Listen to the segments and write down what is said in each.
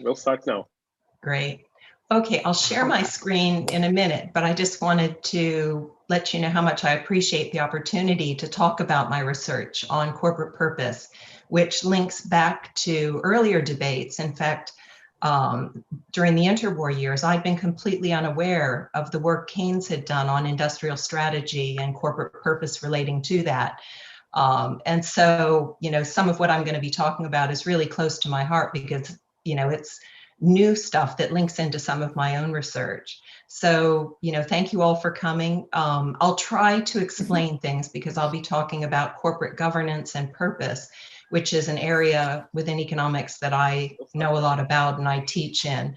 We'll start now. Great. Okay, I'll share my screen in a minute, but I just wanted to let you know how much I appreciate the opportunity to talk about my research on corporate purpose, which links back to earlier debates. In fact, during the interwar years, I'd been completely unaware of the work Keynes had done on industrial strategy and corporate purpose relating to that. And so, some of what I'm going to be talking about is really close to my heart because, it's new stuff that links into some of my own research. So, thank you all for coming. I'll try to explain things because I'll be talking about corporate governance and purpose, which is an area within economics that I know a lot about and I teach in.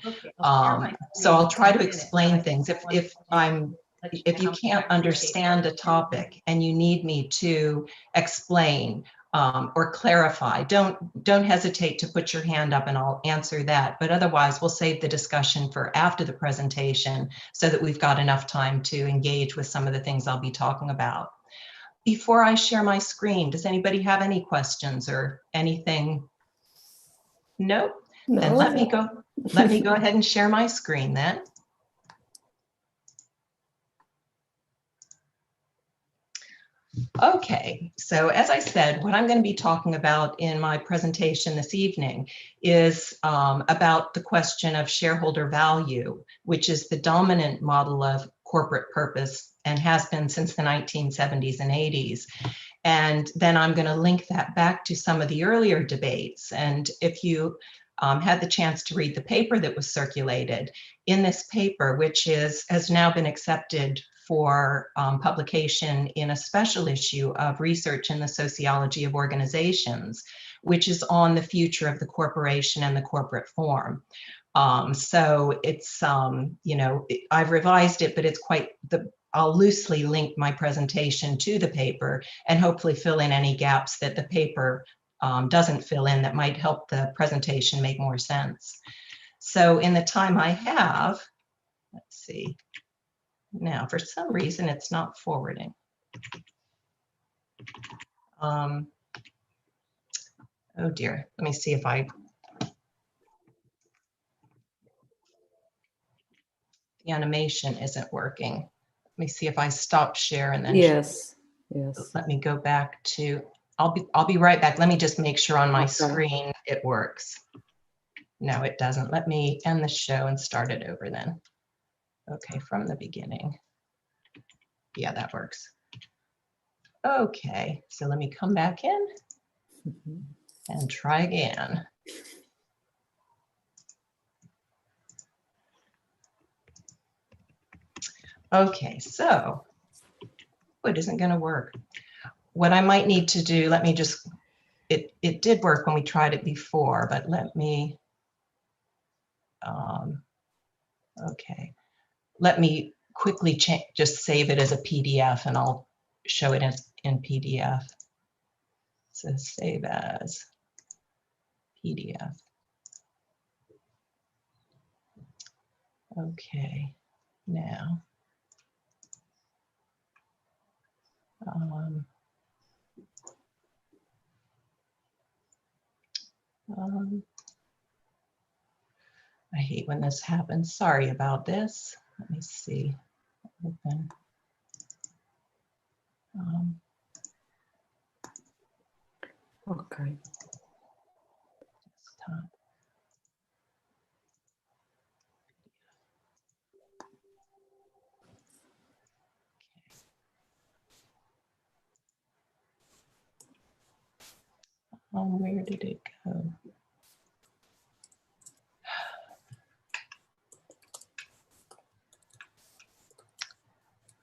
So I'll try to explain things. If you can't understand a topic and you need me to explain or clarify, don't hesitate to put your hand up and I'll answer that. But otherwise, we'll save the discussion for after the presentation so that we've got enough time to engage with some of the things I'll be talking about. Before I share my screen, does anybody have any questions or anything? Nope. No. Then let me go ahead and share my screen then. Okay, so as I said, what I'm going to be talking about in my presentation this evening is about the question of shareholder value, which is the dominant model of corporate purpose and has been since the 1970s and 80s. And then I'm going to link that back to some of the earlier debates. And if you had the chance to read the paper that was circulated, in this paper, which has now been accepted for publication in a special issue of Research in the Sociology of Organizations, which is on the future of the corporation and the corporate form. So it's, I've revised it, but it's I'll loosely link my presentation to the paper and hopefully fill in any gaps that the paper doesn't fill in that might help the presentation make more sense. So in the time I have, let's see. Now, for some reason, it's not forwarding. Oh dear, let me see if the animation isn't working. Let me see if I stop share and then yes. Let me go back to, I'll be right back. Let me just make sure on my screen it works. No, it doesn't. Let me end the show and start it over then. Okay, from the beginning. Yeah, that works. Okay, so let me come back in and try again. Okay, so it isn't going to work. What I might need to do, let me just, it did work when we tried it before, but let me, okay, let me quickly just save it as a PDF and I'll show it in PDF. So save as PDF. Okay, now. I hate when this happens. Sorry about this. Let me see. Open. Okay. Desktop. Where did it go?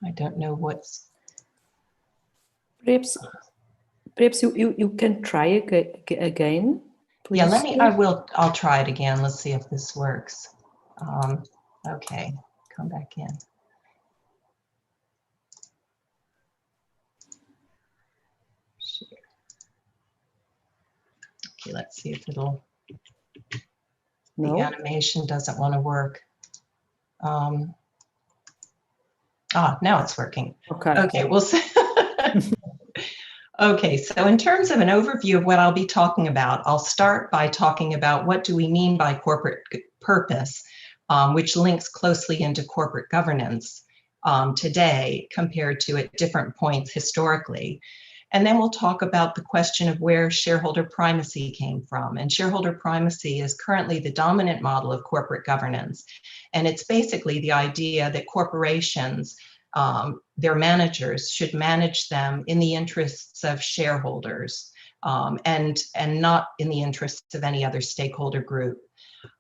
I don't know what's. Perhaps you can try again. Please. Yeah, I'll try it again. Let's see if this works. Okay, come back in. Share. Okay, let's see if it'll. No. The animation doesn't want to work. Now it's working. Okay. Okay, we'll see. Okay, so in terms of an overview of what I'll be talking about, I'll start by talking about what do we mean by corporate purpose, which links closely into corporate governance today compared to at different points historically. And then we'll talk about the question of where shareholder primacy came from. And shareholder primacy is currently the dominant model of corporate governance. And it's basically the idea that corporations, their managers should manage them in the interests of shareholders and not in the interests of any other stakeholder group.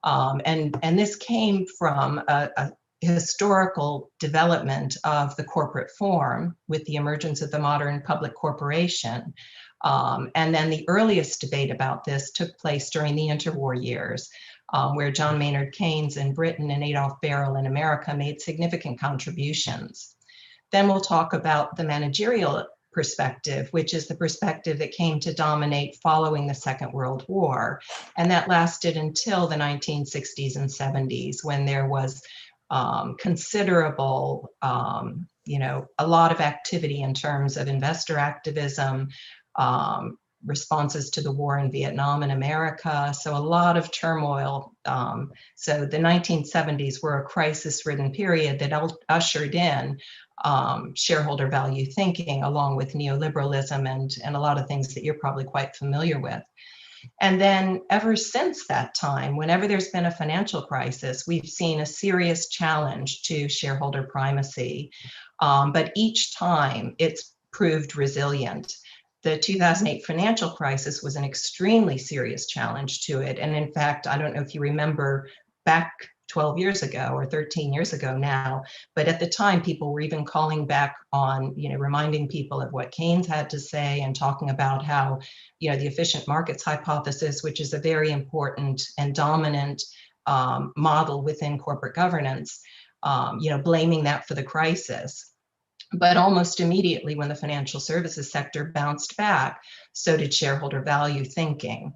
And this came from a historical development of the corporate form with the emergence of the modern public corporation. And then the earliest debate about this took place during the interwar years, where John Maynard Keynes in Britain and Adolf Berle in America made significant contributions. Then we'll talk about the managerial perspective, which is the perspective that came to dominate following the Second World War. And that lasted until the 1960s and 70s, when there was considerable, a lot of activity in terms of investor activism, responses to the war in Vietnam and America. So a lot of turmoil. So the 1970s were a crisis-ridden period that ushered in shareholder value thinking, along with neoliberalism and a lot of things that you're probably quite familiar with. And then ever since that time, whenever there's been a financial crisis, we've seen a serious challenge to shareholder primacy. But each time it's proved resilient. The 2008 financial crisis was an extremely serious challenge to it. And in fact, I don't know if you remember back 12 years ago or 13 years ago now, but at the time people were even calling back on, reminding people of what Keynes had to say and talking about how, the efficient markets hypothesis, which is a very important and dominant model within corporate governance, blaming that for the crisis. But almost immediately when the financial services sector bounced back, so did shareholder value thinking.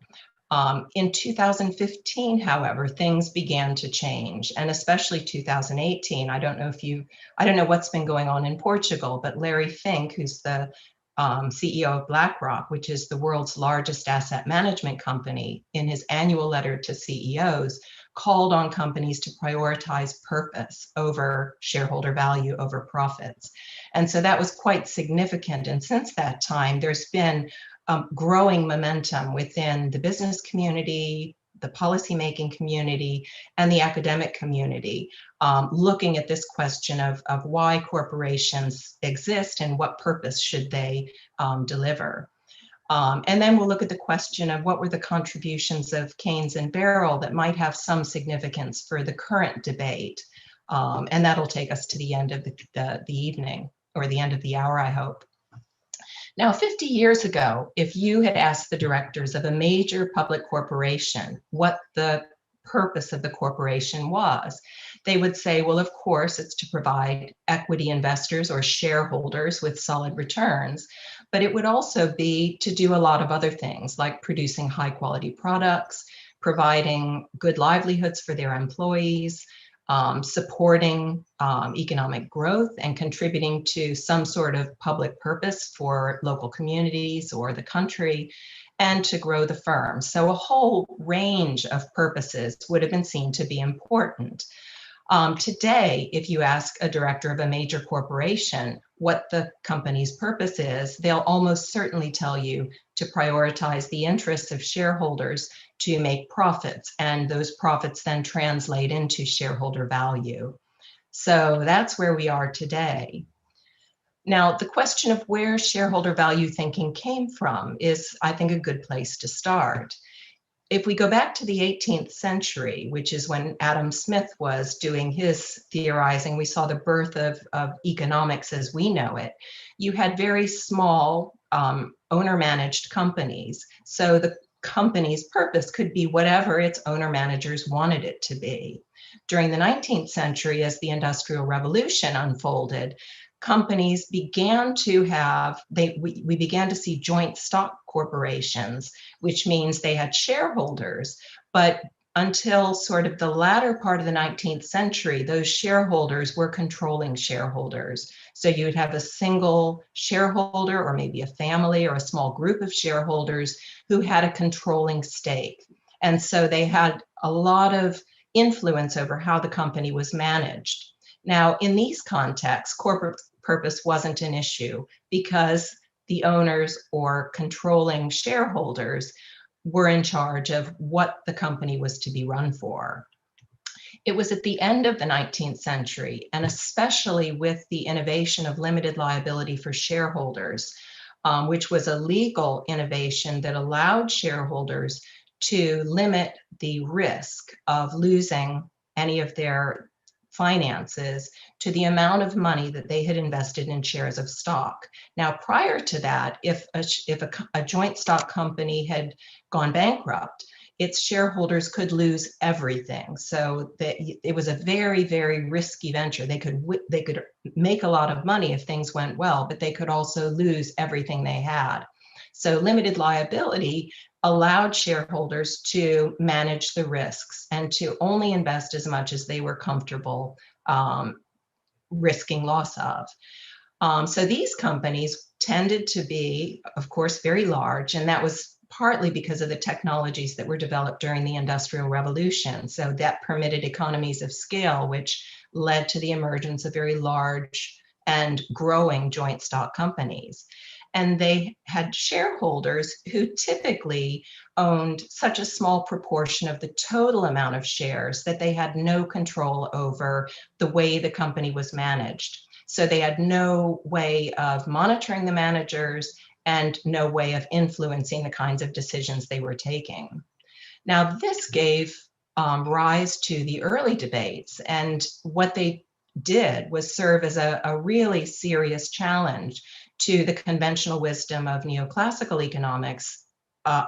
In 2015, however, things began to change, and especially 2018. I don't know what's been going on in Portugal, but Larry Fink, who's the CEO of BlackRock, which is the world's largest asset management company, in his annual letter to CEOs, called on companies to prioritize purpose over shareholder value over profits. And so that was quite significant. And since that time, there's been growing momentum within the business community, the policymaking community, and the academic community, looking at this question of why corporations exist and what purpose should they deliver. And then we'll look at the question of what were the contributions of Keynes and Berle that might have some significance for the current debate. And that'll take us to the end of the evening, or the end of the hour, I hope. Now, 50 years ago, if you had asked the directors of a major public corporation what the purpose of the corporation was, they would say, well, of course, it's to provide equity investors or shareholders with solid returns, but it would also be to do a lot of other things, like producing high quality products, providing good livelihoods for their employees, supporting economic growth and contributing to some sort of public purpose for local communities or the country, and to grow the firm. So a whole range of purposes would have been seen to be important. Today, if you ask a director of a major corporation what the company's purpose is, they'll almost certainly tell you to prioritize the interests of shareholders to make profits, and those profits then translate into shareholder value. So that's where we are today. Now, the question of where shareholder value thinking came from is, I think, a good place to start. If we go back to the 18th century, which is when Adam Smith was doing his theorizing, we saw the birth of economics as we know it. You had very small owner-managed companies. So the company's purpose could be whatever its owner-managers wanted it to be. During the 19th century, as the Industrial Revolution unfolded, companies began to have, we began to see joint stock corporations, which means they had shareholders, but until sort of the latter part of the 19th century, those shareholders were controlling shareholders. So you would have a single shareholder, or maybe a family or a small group of shareholders who had a controlling stake. And so they had a lot of influence over how the company was managed. Now, in these contexts, corporate purpose wasn't an issue because the owners or controlling shareholders were in charge of what the company was to be run for. It was at the end of the 19th century, and especially with the innovation of limited liability for shareholders, which was a legal innovation that allowed shareholders to limit the risk of losing any of their finances to the amount of money that they had invested in shares of stock. Now, prior to that, if a joint stock company had gone bankrupt, its shareholders could lose everything. So it was a very, very risky venture. They could make a lot of money if things went well, but they could also lose everything they had. So limited liability allowed shareholders to manage the risks and to only invest as much as they were comfortable risking loss of. So these companies tended to be, of course, very large, and that was partly because of the technologies that were developed during the Industrial Revolution. So that permitted economies of scale, which led to the emergence of very large and growing joint stock companies. And they had shareholders who typically owned such a small proportion of the total amount of shares that they had no control over the way the company was managed. So they had no way of monitoring the managers and no way of influencing the kinds of decisions they were taking. Now, this gave rise to the early debates, and what they did was serve as a really serious challenge to the conventional wisdom of neoclassical economics,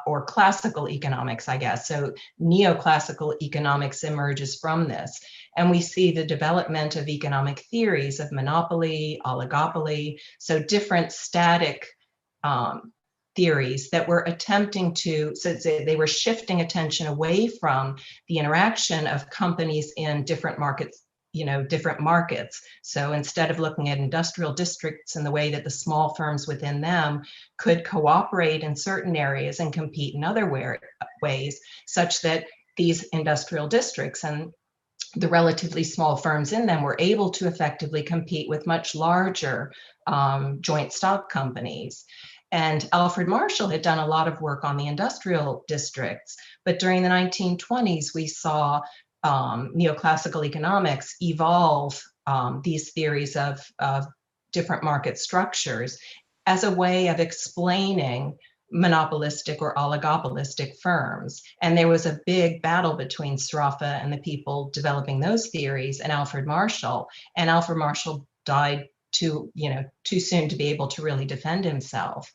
or classical economics, I guess. So neoclassical economics emerges from this. And we see the development of economic theories of monopoly, oligopoly, so different static theories that were attempting to, so they were shifting attention away from the interaction of companies in different markets, different markets. So instead of looking at industrial districts and the way that the small firms within them could cooperate in certain areas and compete in other ways, such that these industrial districts and the relatively small firms in them were able to effectively compete with much larger joint stock companies. And Alfred Marshall had done a lot of work on the industrial districts, but during the 1920s, we saw neoclassical economics evolve these theories of different market structures as a way of explaining monopolistic or oligopolistic firms. And there was a big battle between Sraffa and the people developing those theories and Alfred Marshall. And Alfred Marshall died too soon to be able to really defend himself.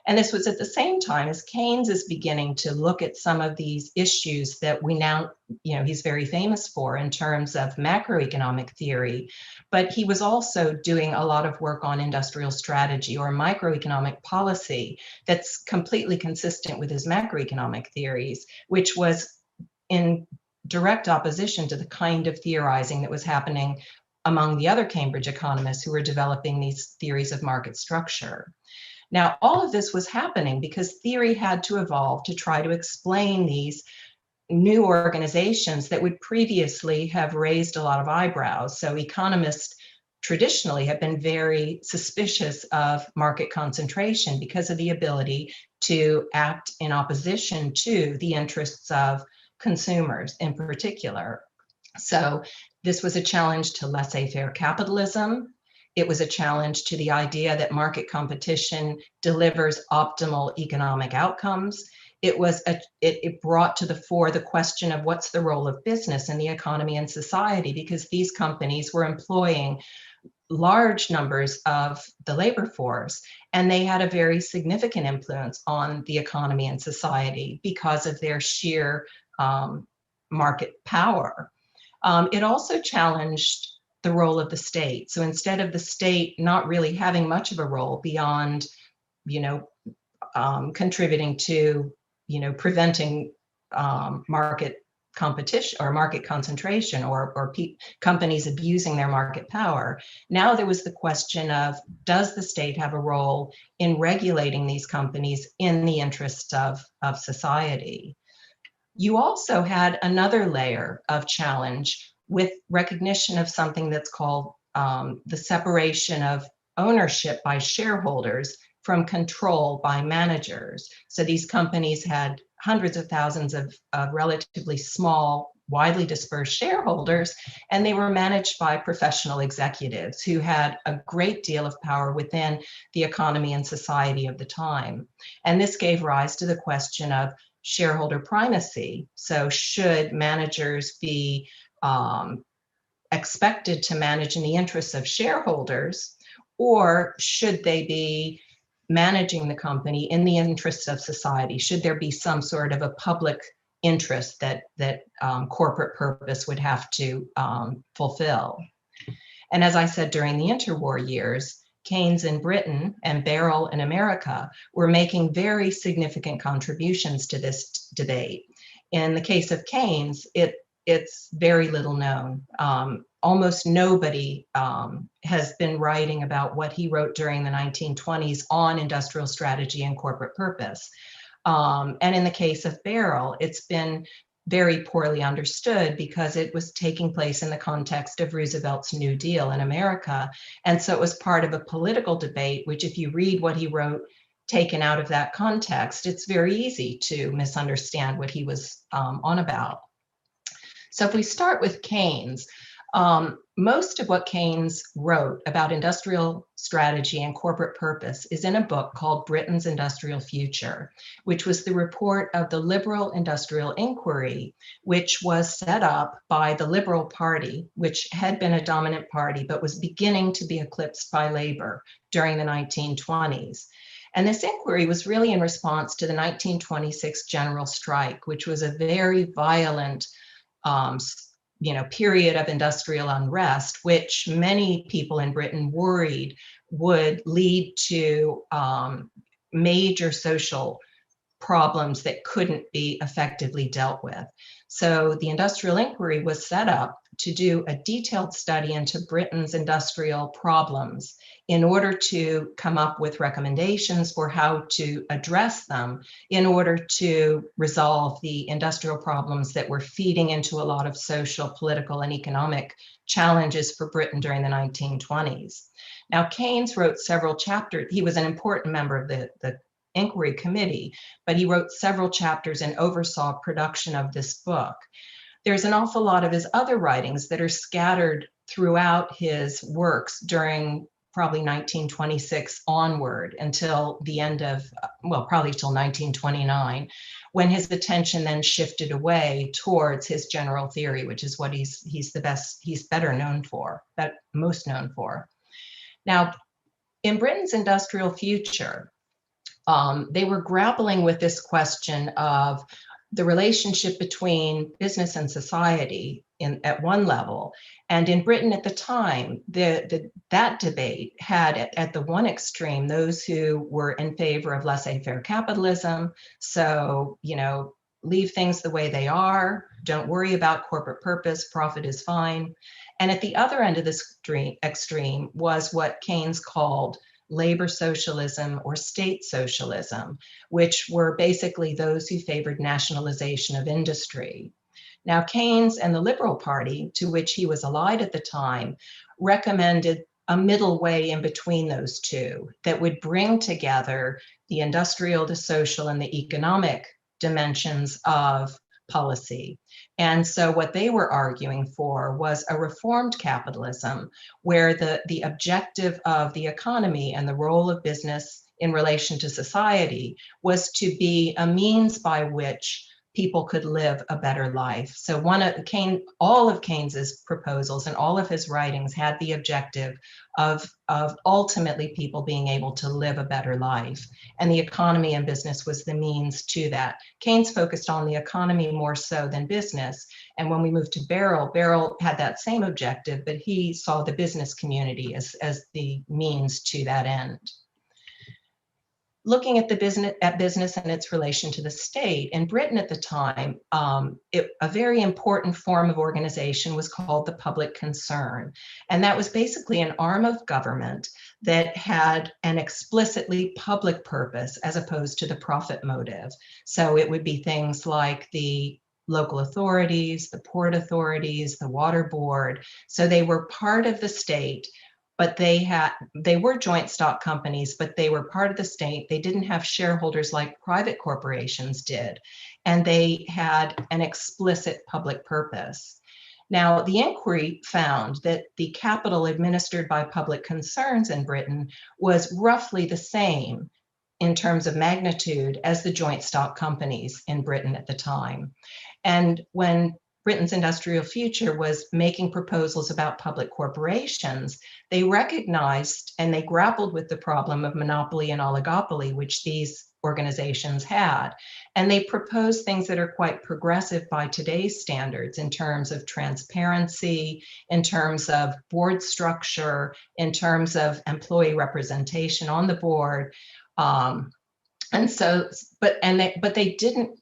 And this was at the same time as Keynes is beginning to look at some of these issues that we now, he's very famous for in terms of macroeconomic theory, but he was also doing a lot of work on industrial strategy or microeconomic policy that's completely consistent with his macroeconomic theories, which was in direct opposition to the kind of theorizing that was happening among the other Cambridge economists who were developing these theories of market structure. Now, all of this was happening because theory had to evolve to try to explain these new organizations that would previously have raised a lot of eyebrows. So economists traditionally have been very suspicious of market concentration because of the ability to act in opposition to the interests of consumers in particular. So this was a challenge to laissez-faire capitalism. It was a challenge to the idea that market competition delivers optimal economic outcomes. It brought to the fore the question of what's the role of business in the economy and society, because these companies were employing large numbers of the labor force, and they had a very significant influence on the economy and society because of their sheer market power. It also challenged the role of the state. So instead of the state not really having much of a role beyond, contributing to, preventing market competition or market concentration or companies abusing their market power. Now there was the question of, does the state have a role in regulating these companies in the interests of society? You also had another layer of challenge with recognition of something that's called the separation of ownership by shareholders from control by managers. So these companies had hundreds of thousands of relatively small, widely dispersed shareholders, and they were managed by professional executives who had a great deal of power within the economy and society of the time. And this gave rise to the question of shareholder primacy. So should managers be expected to manage in the interests of shareholders, or should they be managing the company in the interests of society? Should there be some sort of a public interest that corporate purpose would have to fulfill? And as I said, during the interwar years, Keynes in Britain and Berle in America were making very significant contributions to this debate. In the case of Keynes, it's very little known. Almost nobody has been writing about what he wrote during the 1920s on industrial strategy and corporate purpose. And in the case of Berle, it's been very poorly understood because it was taking place in the context of Roosevelt's New Deal in America. And so it was part of a political debate, which if you read what he wrote, taken out of that context, it's very easy to misunderstand what he was on about. So if we start with Keynes, most of what Keynes wrote about industrial strategy and corporate purpose is in a book called Britain's Industrial Future, which was the report of the Liberal Industrial Inquiry, which was set up by the Liberal Party, which had been a dominant party, but was beginning to be eclipsed by Labour during the 1920s. And this inquiry was really in response to the 1926 general strike, which was a very violent period of industrial unrest, which many people in Britain worried would lead to major social problems that couldn't be effectively dealt with. So the Industrial Inquiry was set up to do a detailed study into Britain's industrial problems in order to come up with recommendations for how to address them in order to resolve the industrial problems that were feeding into a lot of social, political, and economic challenges for Britain during the 1920s. Now, Keynes wrote several chapters. He was an important member of the Inquiry Committee, but he wrote several chapters and oversaw production of this book. There's an awful lot of his other writings that are scattered throughout his works during probably 1926 onward until the end of, well, probably till 1929, when his attention then shifted away towards his general theory, which is what he's better known for, most known for. Now, in Britain's industrial future, they were grappling with this question of the relationship between business and society at one level. And in Britain at the time, that debate had at the one extreme those who were in favor of laissez-faire capitalism. So, leave things the way they are, don't worry about corporate purpose, profit is fine. And at the other end of the extreme was what Keynes called labor socialism or state socialism, which were basically those who favored nationalization of industry. Now, Keynes and the Liberal Party, to which he was allied at the time, recommended a middle way in between those two that would bring together the industrial, the social, and the economic dimensions of policy. And so what they were arguing for was a reformed capitalism where the objective of the economy and the role of business in relation to society was to be a means by which people could live a better life. So all of Keynes's proposals and all of his writings had the objective of ultimately people being able to live a better life. And the economy and business was the means to that. Keynes focused on the economy more so than business. And when we moved to Berle had that same objective, but he saw the business community as the means to that end. looking at business and its relation to the state. In Britain at the time, a very important form of organization was called the public concern. And that was basically an arm of government that had an explicitly public purpose as opposed to the profit motive. So it would be things like the local authorities, the port authorities, the water board. So they were part of the state, but they were joint stock companies, but they were part of the state. They didn't have shareholders like private corporations did, and they had an explicit public purpose. Now, the inquiry found that the capital administered by public concerns in Britain was roughly the same in terms of magnitude as the joint stock companies in Britain at the time. And when Britain's industrial future was making proposals about public corporations, they recognized and they grappled with the problem of monopoly and oligopoly, which these organizations had. And they proposed things that are quite progressive by today's standards in terms of transparency, in terms of board structure, in terms of employee representation on the board. But they didn't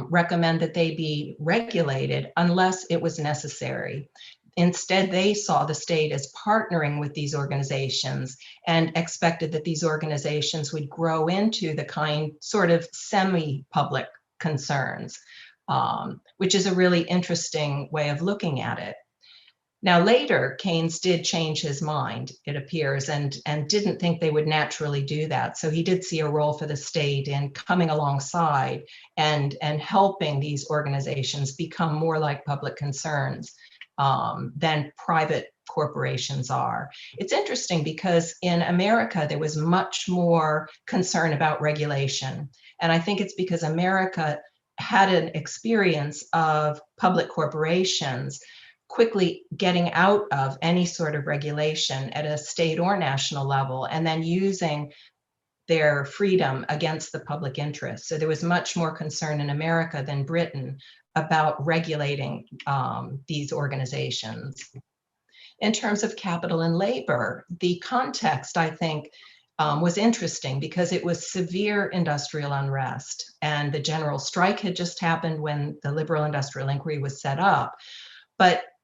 recommend that they be regulated unless it was necessary. Instead, they saw the state as partnering with these organizations and expected that these organizations would grow into the kind sort of semi-public concerns, which is a really interesting way of looking at it. Now, later, Keynes did change his mind, it appears, and didn't think they would naturally do that. So he did see a role for the state in coming alongside and helping these organizations become more like public concerns than private corporations are. It's interesting because in America, there was much more concern about regulation. And I think it's because America had an experience of public corporations quickly getting out of any sort of regulation at a state or national level and then using their freedom against the public interest. So there was much more concern in America than Britain about regulating these organizations. In terms of capital and labor, the context, I think, was interesting because it was severe industrial unrest, and the general strike had just happened when the liberal industrial inquiry was set up.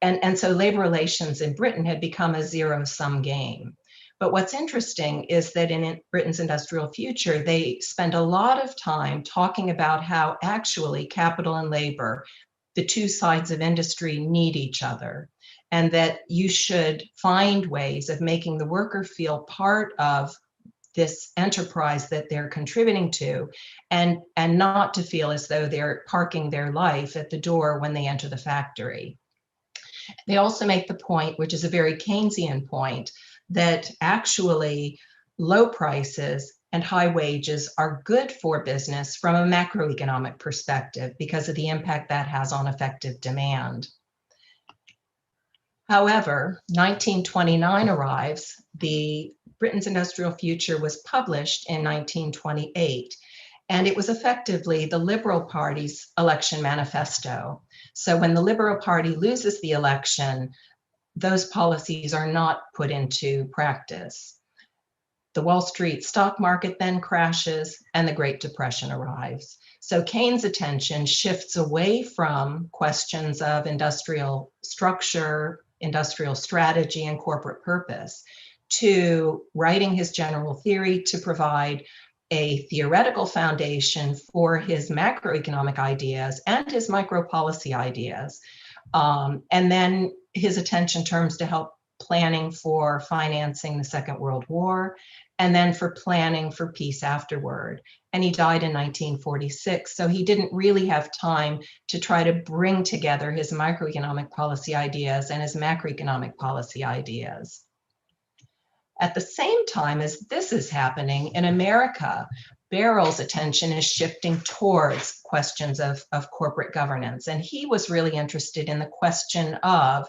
And so labor relations in Britain had become a zero-sum game. But what's interesting is that in Britain's industrial future, they spend a lot of time talking about how actually capital and labor, the two sides of industry, need each other, and that you should find ways of making the worker feel part of this enterprise that they're contributing to, and not to feel as though they're parking their life at the door when they enter the factory. They also make the point, which is a very Keynesian point, that actually low prices and high wages are good for business from a macroeconomic perspective because of the impact that has on effective demand. However, 1929 arrives. Britain's industrial future was published in 1928, and it was effectively the Liberal Party's election manifesto. So when the Liberal Party loses the election, those policies are not put into practice. The Wall Street stock market then crashes and the Great Depression arrives. So Keynes' attention shifts away from questions of industrial structure, industrial strategy, and corporate purpose to writing his general theory to provide a theoretical foundation for his macroeconomic ideas and his micro-policy ideas. And then his attention turns to help planning for financing the Second World War, and then for planning for peace afterward. And he died in 1946, so he didn't really have time to try to bring together his microeconomic policy ideas and his macroeconomic policy ideas. At the same time as this is happening in America, Berle's attention is shifting towards questions of corporate governance. And he was really interested in the question of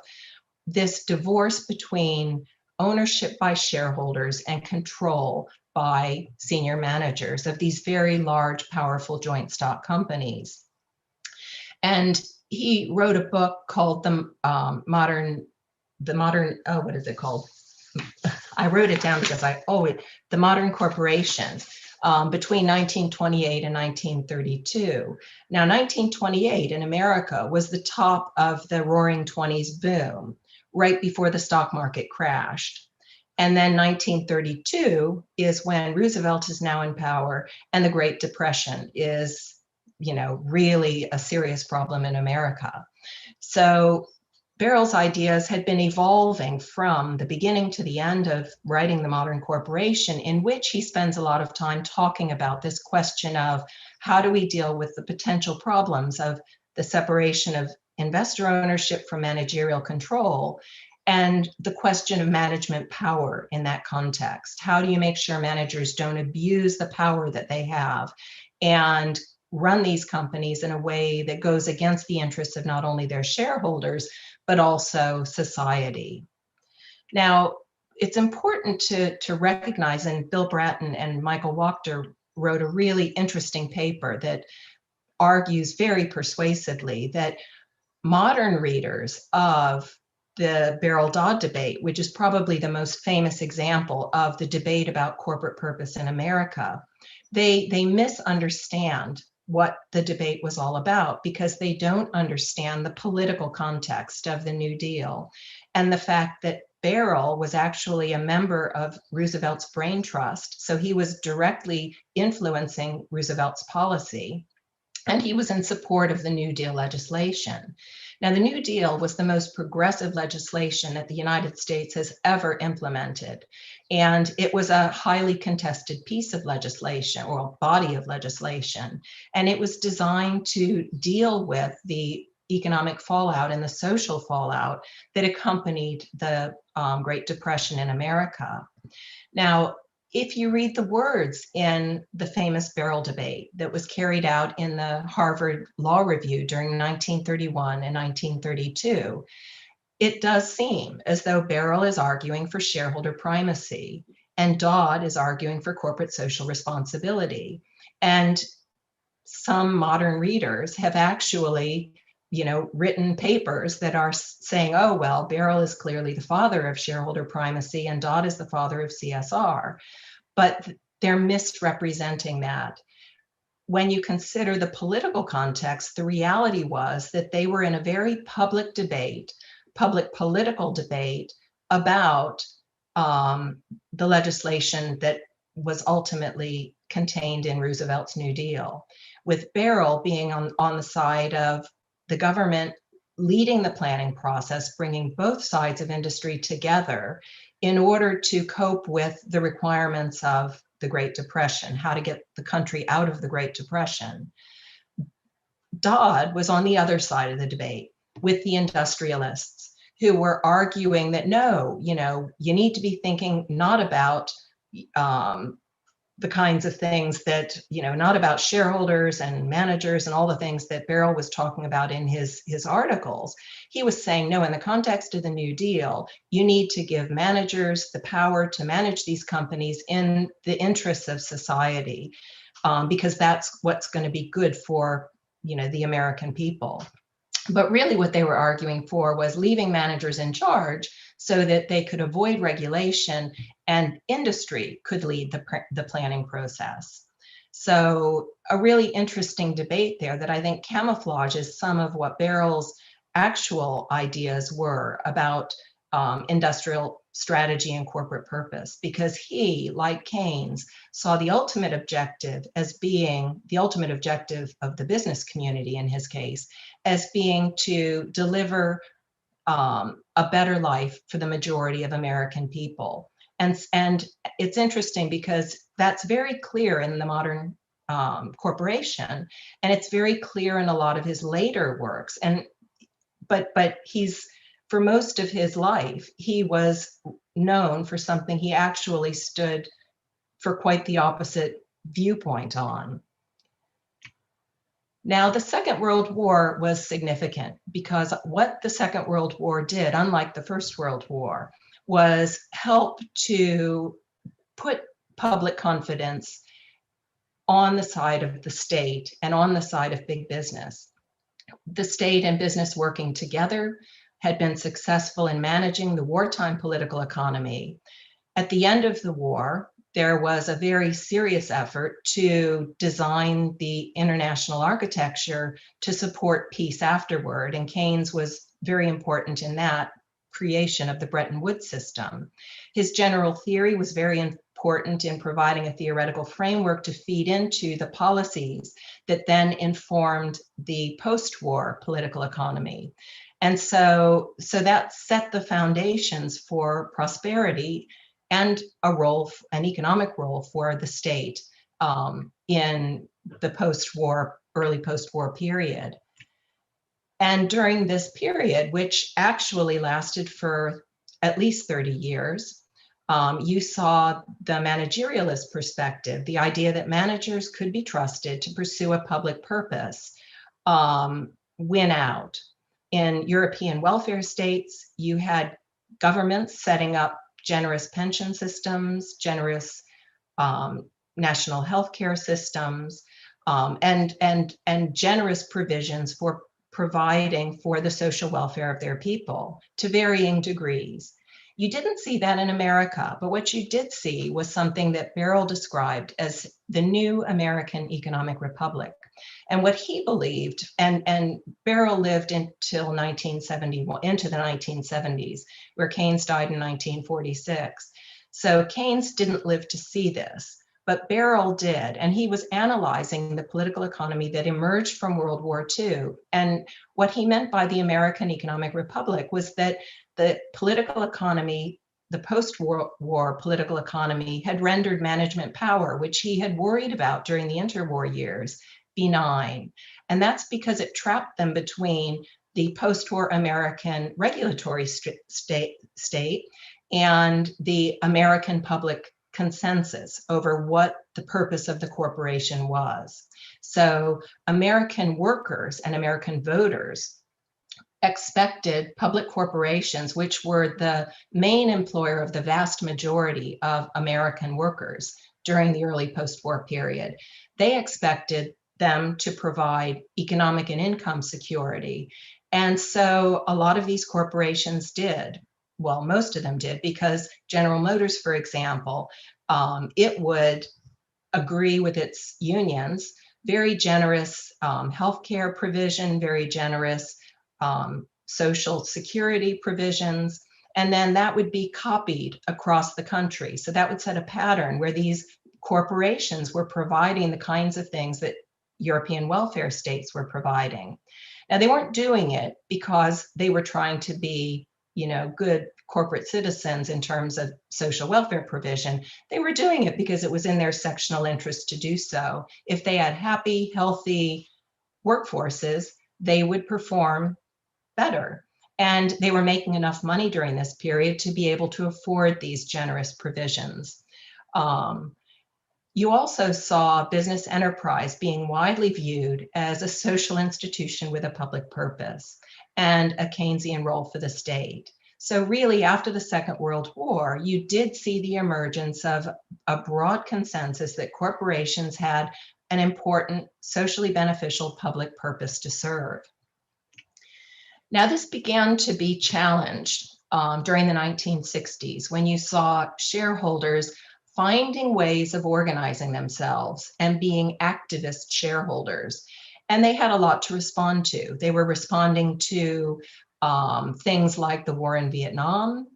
this divorce between ownership by shareholders and control by senior managers of these very large, powerful joint stock companies. And he wrote a book called what is it called? I wrote it down because The Modern Corporation, between 1928 and 1932. Now, 1928 in America was the top of the Roaring '20s boom, right before the stock market crashed. And then 1932 is when Roosevelt is now in power, and the Great Depression is, really a serious problem in America. So Berle's ideas had been evolving from the beginning to the end of writing The Modern Corporation, in which he spends a lot of time talking about this question of how do we deal with the potential problems of the separation of investor ownership from managerial control, and the question of management power in that context. How do you make sure managers don't abuse the power that they have and run these companies in a way that goes against the interests of not only their shareholders, but also society? Now, it's important to recognize, and Bill Bratton and Michael Wachter wrote a really interesting paper that argues very persuasively that modern readers of the Berle-Dodd debate, which is probably the most famous example of the debate about corporate purpose in America, they misunderstand what the debate was all about because they don't understand the political context of the New Deal and the fact that Berle was actually a member of Roosevelt's brain trust. So he was directly influencing Roosevelt's policy, and he was in support of the New Deal legislation. Now, the New Deal was the most progressive legislation that the United States has ever implemented. And it was a highly contested piece of legislation, or body of legislation. And it was designed to deal with the economic fallout and the social fallout that accompanied the Great Depression in America. Now, if you read the words in the famous Berle debate that was carried out in the Harvard Law Review during 1931 and 1932, it does seem as though Berle is arguing for shareholder primacy and Dodd is arguing for corporate social responsibility. And some modern readers have actually written papers that are saying, oh, well, Berle is clearly the father of shareholder primacy and Dodd is the father of CSR. But they're misrepresenting that. When you consider the political context, the reality was that they were in a very public debate, public political debate about the legislation that was ultimately contained in Roosevelt's New Deal, with Berle being on the side of the government leading the planning process, bringing both sides of industry together in order to cope with the requirements of the Great Depression, how to get the country out of the Great Depression. Dodd was on the other side of the debate with the industrialists who were arguing that no, you need to be thinking not about the kinds of things that, not about shareholders and managers and all the things that Berle was talking about in his articles. He was saying, no, in the context of the New Deal, you need to give managers the power to manage these companies in the interests of society, because that's what's going to be good for, the American people. But really what they were arguing for was leaving managers in charge so that they could avoid regulation and industry could lead the planning process. So a really interesting debate there that I think camouflages some of what Berle's actual ideas were about industrial strategy and corporate purpose, because he, like Keynes, saw the ultimate objective as being the ultimate objective of the business community in his case, as being to deliver a better life for the majority of American people. And it's interesting because that's very clear in the modern corporation, and it's very clear in a lot of his later works. But he's, for most of his life, he was known for something he actually stood for quite the opposite viewpoint on. Now, the Second World War was significant because what the Second World War did, unlike the First World War, was help to put public confidence on the side of the state and on the side of big business. The state and business working together had been successful in managing the wartime political economy. At the end of the war, there was a very serious effort to design the international architecture to support peace afterward. And Keynes was very important in that creation of the Bretton Woods system. His general theory was very important in providing a theoretical framework to feed into the policies that then informed the post-war political economy. And so that set the foundations for prosperity and an economic role for the state in the early post-war period. And during this period, which actually lasted for at least 30 years, you saw the managerialist perspective, the idea that managers could be trusted to pursue a public purpose, win out. In European welfare states, you had governments setting up generous pension systems, generous national healthcare systems, and generous provisions for providing for the social welfare of their people to varying degrees. You didn't see that in America, but what you did see was something that Berle described as the new American economic republic. And what he believed, and Berle lived until 1971, into the 1970s, where Keynes died in 1946. So Keynes didn't live to see this, but Berle did, and he was analyzing the political economy that emerged from World War II. And what he meant by the American economic republic was that the political economy, the post-war political economy, had rendered management power, which he had worried about during the interwar years, benign. And that's because it trapped them between the post-war American regulatory state and the American public consensus over what the purpose of the corporation was. So American workers and American voters expected public corporations, which were the main employer of the vast majority of American workers during the early post-war period. They expected them to provide economic and income security. And so a lot of these corporations did. Well, most of them did, because General Motors, for example, it would agree with its unions, very generous healthcare provision, very generous social security provisions, and then that would be copied across the country. So that would set a pattern where these corporations were providing the kinds of things that European welfare states were providing. Now, they weren't doing it because they were trying to be, good corporate citizens in terms of social welfare provision. They were doing it because it was in their sectional interest to do so. If they had happy, healthy workforces, they would perform better. And they were making enough money during this period to be able to afford these generous provisions. You also saw business enterprise being widely viewed as a social institution with a public purpose and a Keynesian role for the state. So really, after the Second World War, you did see the emergence of a broad consensus that corporations had an important, socially beneficial public purpose to serve. Now, this began to be challenged during the 1960s when you saw shareholders finding ways of organizing themselves and being activist shareholders. And they had a lot to respond to. They were responding to things like the war in Vietnam,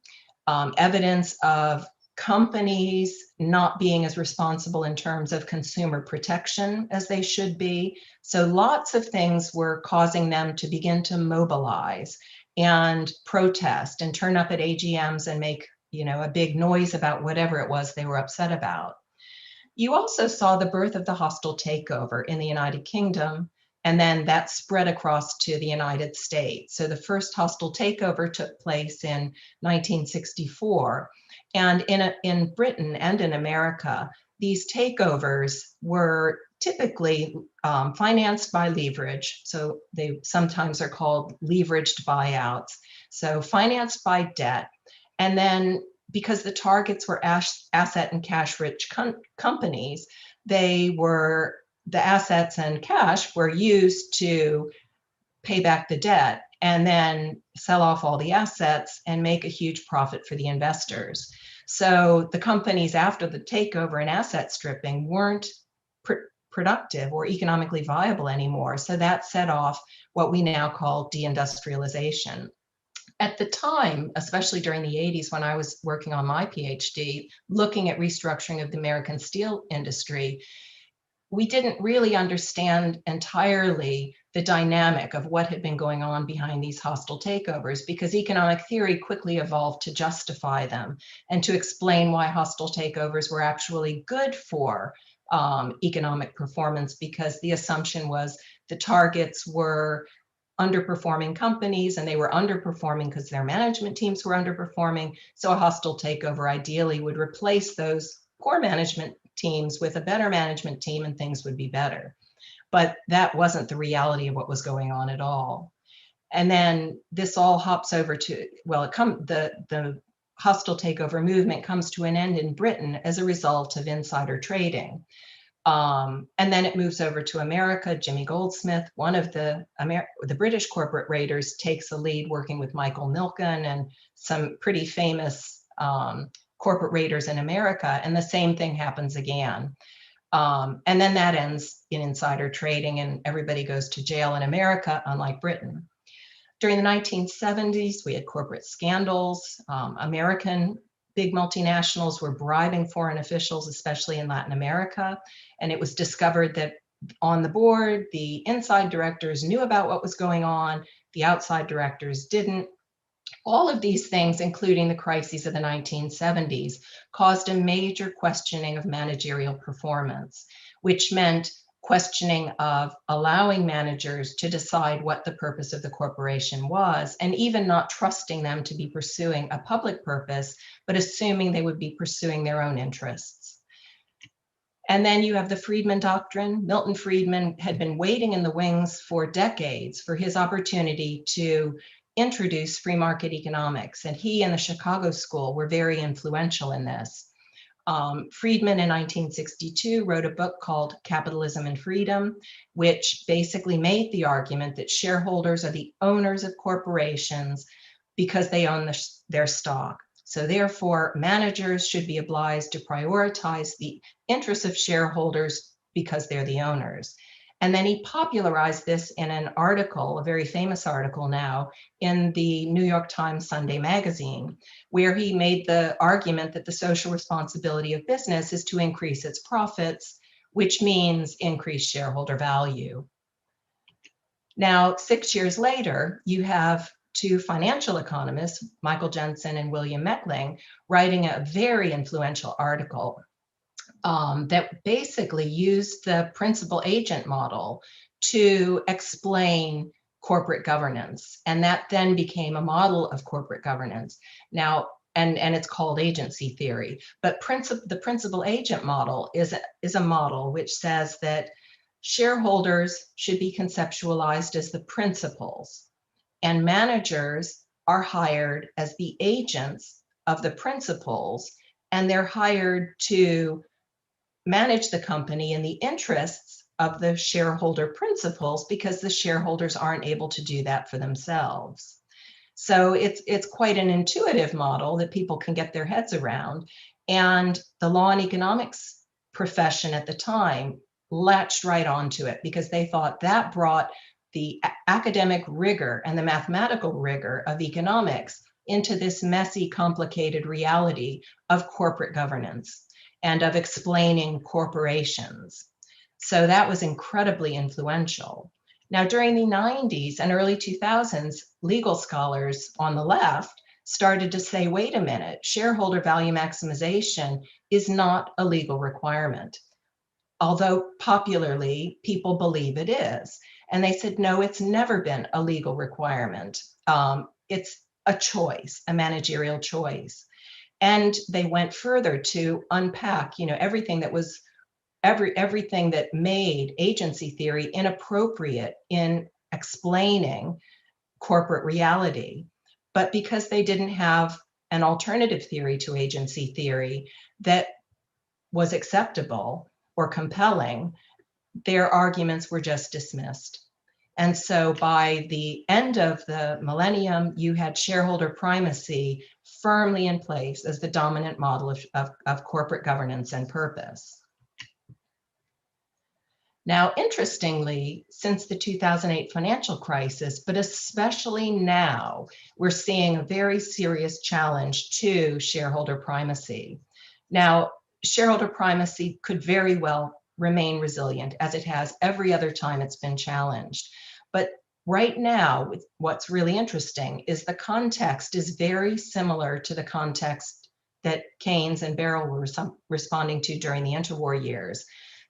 evidence of companies not being as responsible in terms of consumer protection as they should be. So lots of things were causing them to begin to mobilize and protest and turn up at AGMs and make a big noise about whatever it was they were upset about. You also saw the birth of the hostile takeover in the United Kingdom, and then that spread across to the United States. So the first hostile takeover took place in 1964. And in Britain and in America, these takeovers were typically financed by leverage. So they sometimes are called leveraged buyouts. So financed by debt. And then because the targets were asset and cash-rich companies, the assets and cash were used to pay back the debt and then sell off all the assets and make a huge profit for the investors. So the companies after the takeover and asset stripping weren't productive or economically viable anymore. So that set off what we now call deindustrialization. At the time, especially during the 80s when I was working on my PhD, looking at restructuring of the American steel industry, we didn't really understand entirely the dynamic of what had been going on behind these hostile takeovers, because economic theory quickly evolved to justify them and to explain why hostile takeovers were actually good for economic performance, because the assumption was the targets were underperforming companies, and they were underperforming because their management teams were underperforming. So a hostile takeover ideally would replace those poor management teams with a better management team, and things would be better. But that wasn't the reality of what was going on at all. And then this all hops over to, well, the hostile takeover movement comes to an end in Britain as a result of insider trading. And then it moves over to America. Jimmy Goldsmith, one of the British corporate raiders, takes a lead working with Michael Milken and some pretty famous corporate raiders in America. And the same thing happens again. And then that ends in insider trading, and everybody goes to jail in America, unlike Britain. During the 1970s, we had corporate scandals. American big multinationals were bribing foreign officials, especially in Latin America. And it was discovered that on the board, the inside directors knew about what was going on, the outside directors didn't. All of these things, including the crises of the 1970s, caused a major questioning of managerial performance, which meant questioning of allowing managers to decide what the purpose of the corporation was, and even not trusting them to be pursuing a public purpose, but assuming they would be pursuing their own interests. And then you have the Friedman Doctrine. Milton Friedman had been waiting in the wings for decades for his opportunity to introduce free market economics, and he and the Chicago School were very influential in this. Friedman in 1962 wrote a book called Capitalism and Freedom, which basically made the argument that shareholders are the owners of corporations because they own their stock. So therefore, managers should be obliged to prioritize the interests of shareholders because they're the owners. And then he popularized this in an article, a very famous article now, in the New York Times Sunday magazine, where he made the argument that the social responsibility of business is to increase its profits, which means increase shareholder value. Now, 6 years later, you have two financial economists, Michael Jensen and William Meckling, writing a very influential article that basically used the principal agent model to explain corporate governance. And that then became a model of corporate governance. Now, and it's called agency theory. But the principal agent model is a model which says that shareholders should be conceptualized as the principals, and managers are hired as the agents of the principals, and they're hired to manage the company in the interests of the shareholder principals, because the shareholders aren't able to do that for themselves. So it's quite an intuitive model that people can get their heads around. And the law and economics profession at the time latched right onto it, because they thought that brought the academic rigor and the mathematical rigor of economics into this messy, complicated reality of corporate governance and of explaining corporations. So that was incredibly influential. Now, during the 90s and early 2000s, legal scholars on the left started to say, wait a minute, shareholder value maximization is not a legal requirement, although popularly people believe it is. And they said, no, it's never been a legal requirement. It's a choice, a managerial choice. And they went further to unpack, everything that was everything that made agency theory inappropriate in explaining corporate reality. But because they didn't have an alternative theory to agency theory that was acceptable or compelling, their arguments were just dismissed. And so by the end of the millennium, you had shareholder primacy firmly in place as the dominant model of corporate governance and purpose. Now, interestingly, since the 2008 financial crisis, but especially now, we're seeing a very serious challenge to shareholder primacy. Now, shareholder primacy could very well remain resilient, as it has every other time it's been challenged. But right now, what's really interesting is the context is very similar to the context that Keynes and Berle were responding to during the interwar years.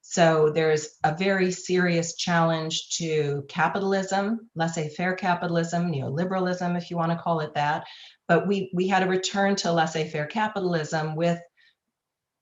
So there's a very serious challenge to capitalism, laissez-faire capitalism, neoliberalism, if you want to call it that. But we had a return to laissez-faire capitalism with,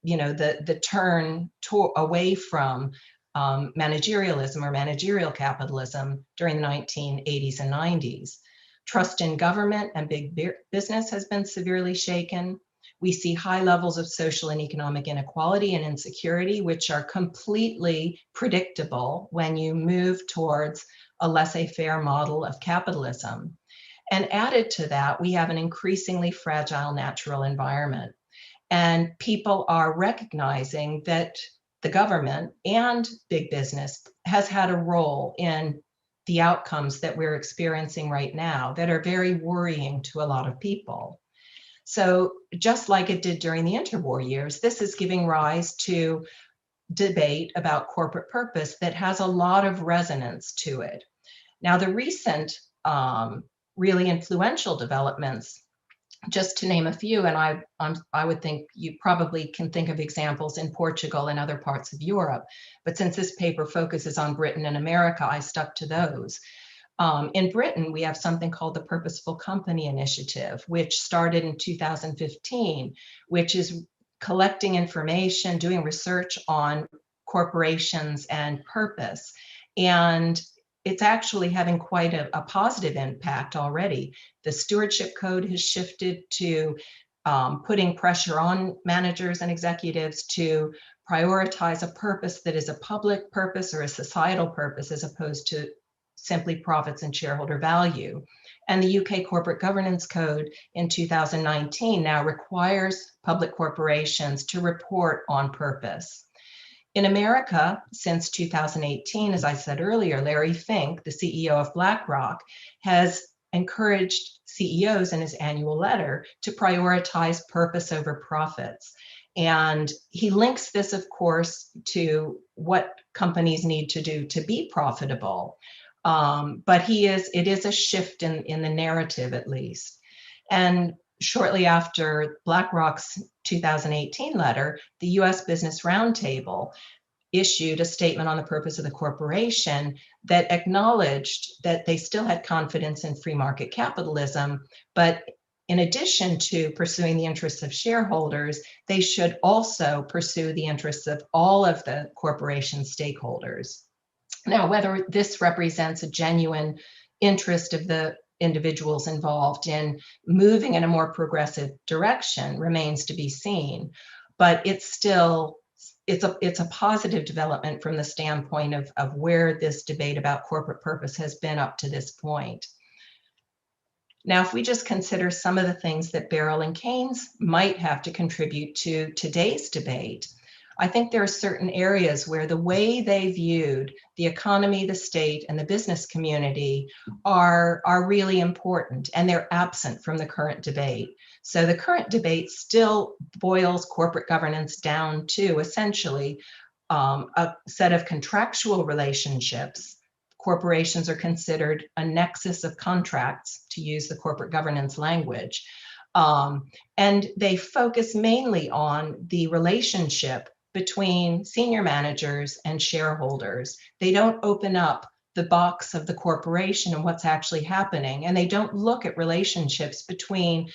the turn away from managerialism or managerial capitalism during the 1980s and 90s. Trust in government and big business has been severely shaken. We see high levels of social and economic inequality and insecurity, which are completely predictable when you move towards a laissez-faire model of capitalism. And added to that, we have an increasingly fragile natural environment. And people are recognizing that the government and big business has had a role in the outcomes that we're experiencing right now that are very worrying to a lot of people. So just like it did during the interwar years, this is giving rise to debate about corporate purpose that has a lot of resonance to it. Now, the recent really influential developments, just to name a few, and I would think you probably can think of examples in Portugal and other parts of Europe, but since this paper focuses on Britain and America, I stuck to those. In Britain, we have something called the Purposeful Company Initiative, which started in 2015, which is collecting information, doing research on corporations and purpose. And it's actually having quite a positive impact already. The stewardship code has shifted to putting pressure on managers and executives to prioritize a purpose that is a public purpose or a societal purpose as opposed to simply profits and shareholder value. And the UK Corporate Governance Code in 2019 now requires public corporations to report on purpose. In America, since 2018, as I said earlier, Larry Fink, the CEO of BlackRock, has encouraged CEOs in his annual letter to prioritize purpose over profits. And he links this, of course, to what companies need to do to be profitable. But it is a shift in the narrative, at least. And shortly after BlackRock's 2018 letter, the US Business Roundtable issued a statement on the purpose of the corporation that acknowledged that they still had confidence in free market capitalism, but in addition to pursuing the interests of shareholders, they should also pursue the interests of all of the corporation stakeholders. Now, whether this represents a genuine interest of the individuals involved in moving in a more progressive direction remains to be seen, but it's a positive development from the standpoint of where this debate about corporate purpose has been up to this point. Now, if we just consider some of the things that Berle and Keynes might have to contribute to today's debate, I think there are certain areas where the way they viewed the economy, the state, and the business community are really important, and they're absent from the current debate. So the current debate still boils corporate governance down to essentially a set of contractual relationships. Corporations are considered a nexus of contracts, to use the corporate governance language. And they focus mainly on the relationship between senior managers and shareholders. They don't open up the box of the corporation and what's actually happening. And they don't look at relationships between,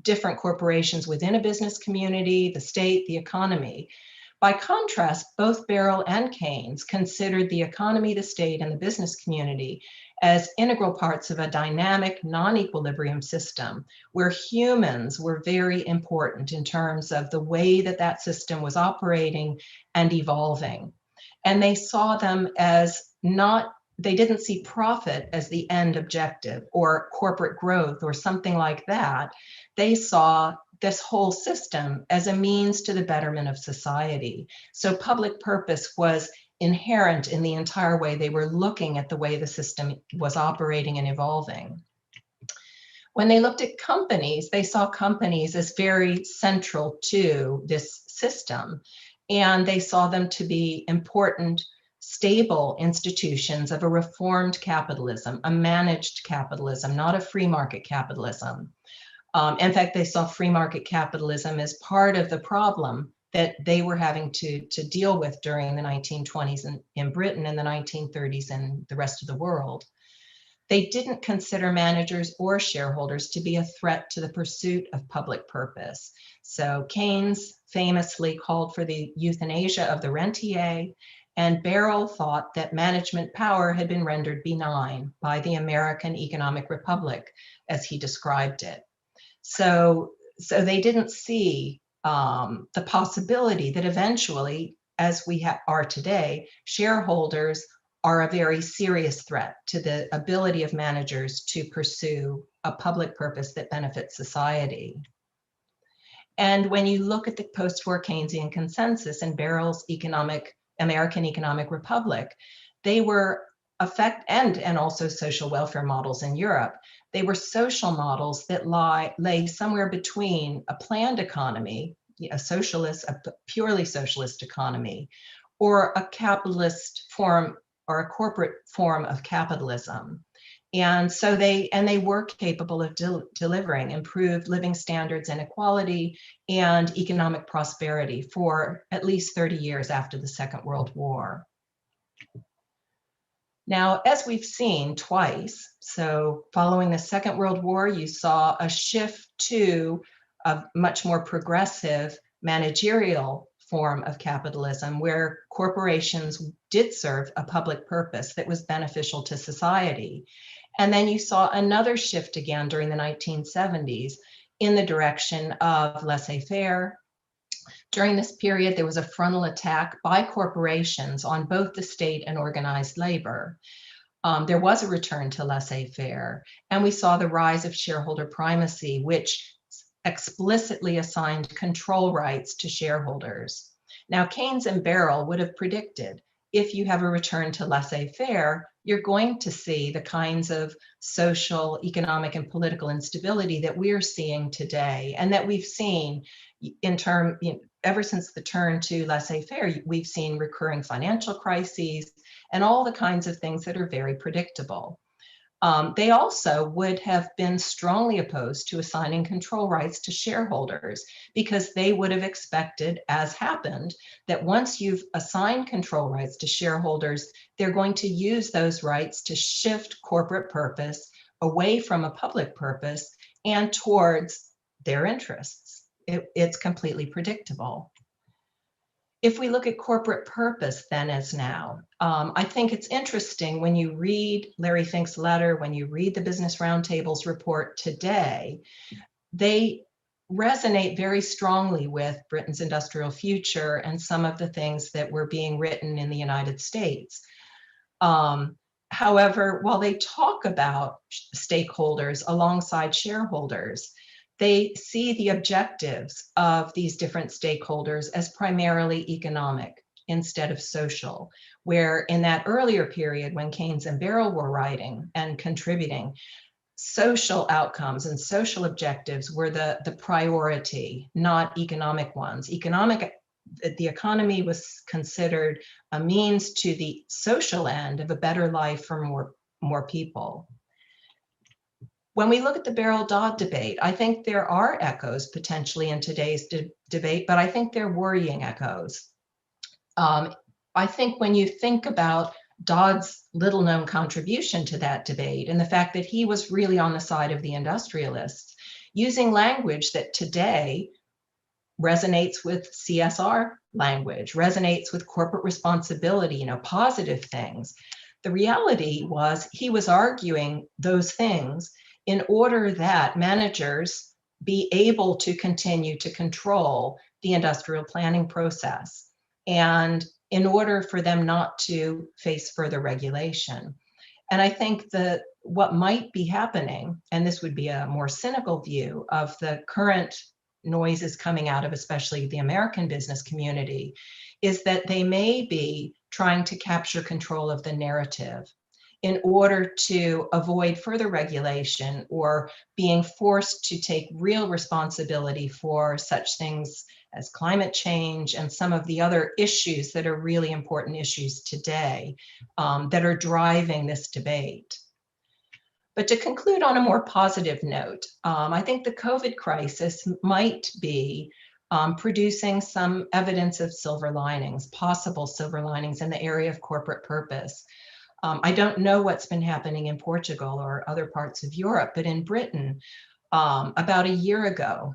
different corporations within a business community, the state, the economy. By contrast, both Berle and Keynes considered the economy, the state, and the business community as integral parts of a dynamic non-equilibrium system where humans were very important in terms of the way that that system was operating and evolving. And they saw them as not they didn't see profit as the end objective or corporate growth or something like that. They saw this whole system as a means to the betterment of society. So public purpose was inherent in the entire way they were looking at the way the system was operating and evolving. When they looked at companies, they saw companies as very central to this system, and they saw them to be important, stable institutions of a reformed capitalism, a managed capitalism, not a free market capitalism. In fact, they saw free market capitalism as part of the problem that they were having to deal with during the 1920s in Britain and the 1930s in the rest of the world. They didn't consider managers or shareholders to be a threat to the pursuit of public purpose. So Keynes famously called for the euthanasia of the rentier, and Berle thought that management power had been rendered benign by the American economic republic, as he described it. So they didn't see the possibility that eventually, as we are today, shareholders are a very serious threat to the ability of managers to pursue a public purpose that benefits society. And when you look at the post-war Keynesian consensus and Berle's American economic republic, they were and also social welfare models in Europe. They were social models that lay somewhere between a planned economy, a purely socialist economy, or a capitalist form or a corporate form of capitalism. And so they were capable of delivering improved living standards and equality and economic prosperity for at least 30 years after the Second World War. Now, as we've seen twice, so following the Second World War, you saw a shift to a much more progressive managerial form of capitalism where corporations did serve a public purpose that was beneficial to society. And then you saw another shift again during the 1970s in the direction of laissez-faire. During this period, there was a frontal attack by corporations on both the state and organized labor. There was a return to laissez-faire, and we saw the rise of shareholder primacy, which explicitly assigned control rights to shareholders. Now, Keynes and Berle would have predicted if you have a return to laissez-faire, you're going to see the kinds of social, economic, and political instability that we're seeing today, and that we've seen ever since the turn to laissez-faire. We've seen recurring financial crises and all the kinds of things that are very predictable. They also would have been strongly opposed to assigning control rights to shareholders because they would have expected, as happened, that once you've assigned control rights to shareholders, they're going to use those rights to shift corporate purpose away from a public purpose and towards their interests. It's completely predictable. If we look at corporate purpose then as now, I think it's interesting when you read Larry Fink's letter, when you read the Business Roundtable's report today, they resonate very strongly with Britain's industrial future and some of the things that were being written in the United States. However, while they talk about stakeholders alongside shareholders, they see the objectives of these different stakeholders as primarily economic instead of social, where in that earlier period when Keynes and Berle were writing and contributing, social outcomes and social objectives were the priority, not economic ones. The economy was considered a means to the social end of a better life for more people. When we look at the Berle-Dodd debate, I think there are echoes potentially in today's debate, but I think they're worrying echoes. I think when you think about Dodd's little-known contribution to that debate and the fact that he was really on the side of the industrialists, using language that today resonates with CSR language, resonates with corporate responsibility, positive things. The reality was he was arguing those things in order that managers be able to continue to control the industrial planning process and in order for them not to face further regulation. And I think that what might be happening, and this would be a more cynical view of the current noises coming out of especially the American business community, is that they may be trying to capture control of the narrative in order to avoid further regulation or being forced to take real responsibility for such things as climate change and some of the other issues that are really important issues today that are driving this debate. But to conclude on a more positive note, I think the COVID crisis might be producing some evidence of silver linings, possible silver linings in the area of corporate purpose. I don't know what's been happening in Portugal or other parts of Europe, but in Britain, about a year ago,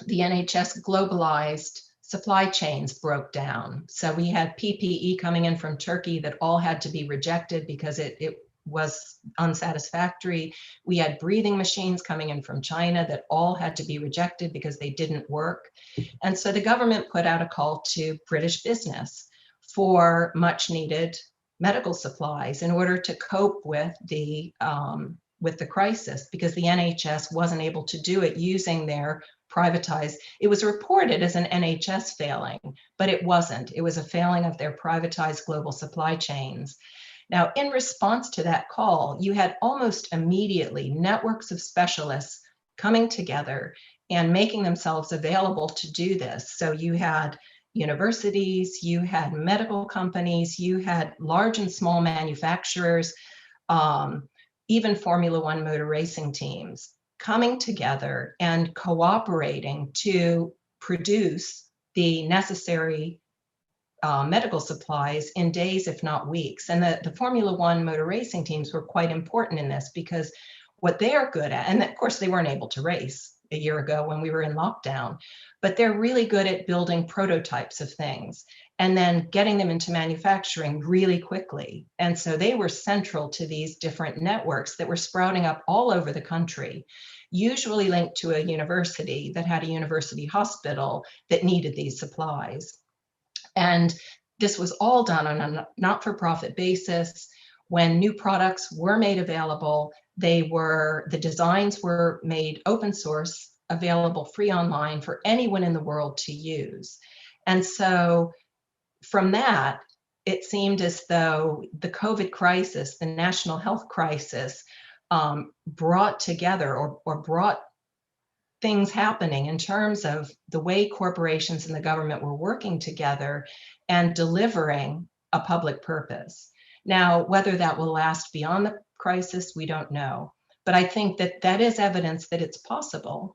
the NHS globalized supply chains broke down. So we had PPE coming in from Turkey that all had to be rejected because it was unsatisfactory. We had breathing machines coming in from China that all had to be rejected because they didn't work. And so the government put out a call to British business for much needed medical supplies in order to cope with the crisis, because the NHS wasn't able to do it using their privatized. It was reported as an NHS failing, but it wasn't. It was a failing of their privatized global supply chains. Now, in response to that call, you had almost immediately networks of specialists coming together and making themselves available to do this. So you had universities, you had medical companies, you had large and small manufacturers, even Formula One motor racing teams coming together and cooperating to produce the necessary medical supplies in days, if not weeks. And the Formula One motor racing teams were quite important in this, because what they are good at, and of course they weren't able to race a year ago when we were in lockdown, but they're really good at building prototypes of things and then getting them into manufacturing really quickly. And so they were central to these different networks that were sprouting up all over the country, usually linked to a university that had a university hospital that needed these supplies. And this was all done on a not-for-profit basis. When new products were made available, the designs were made open source, available free online for anyone in the world to use. And so from that, it seemed as though the COVID crisis, the national health crisis, brought together or brought things happening in terms of the way corporations and the government were working together and delivering a public purpose. Now, whether that will last beyond the crisis, we don't know. But I think that that is evidence that it's possible.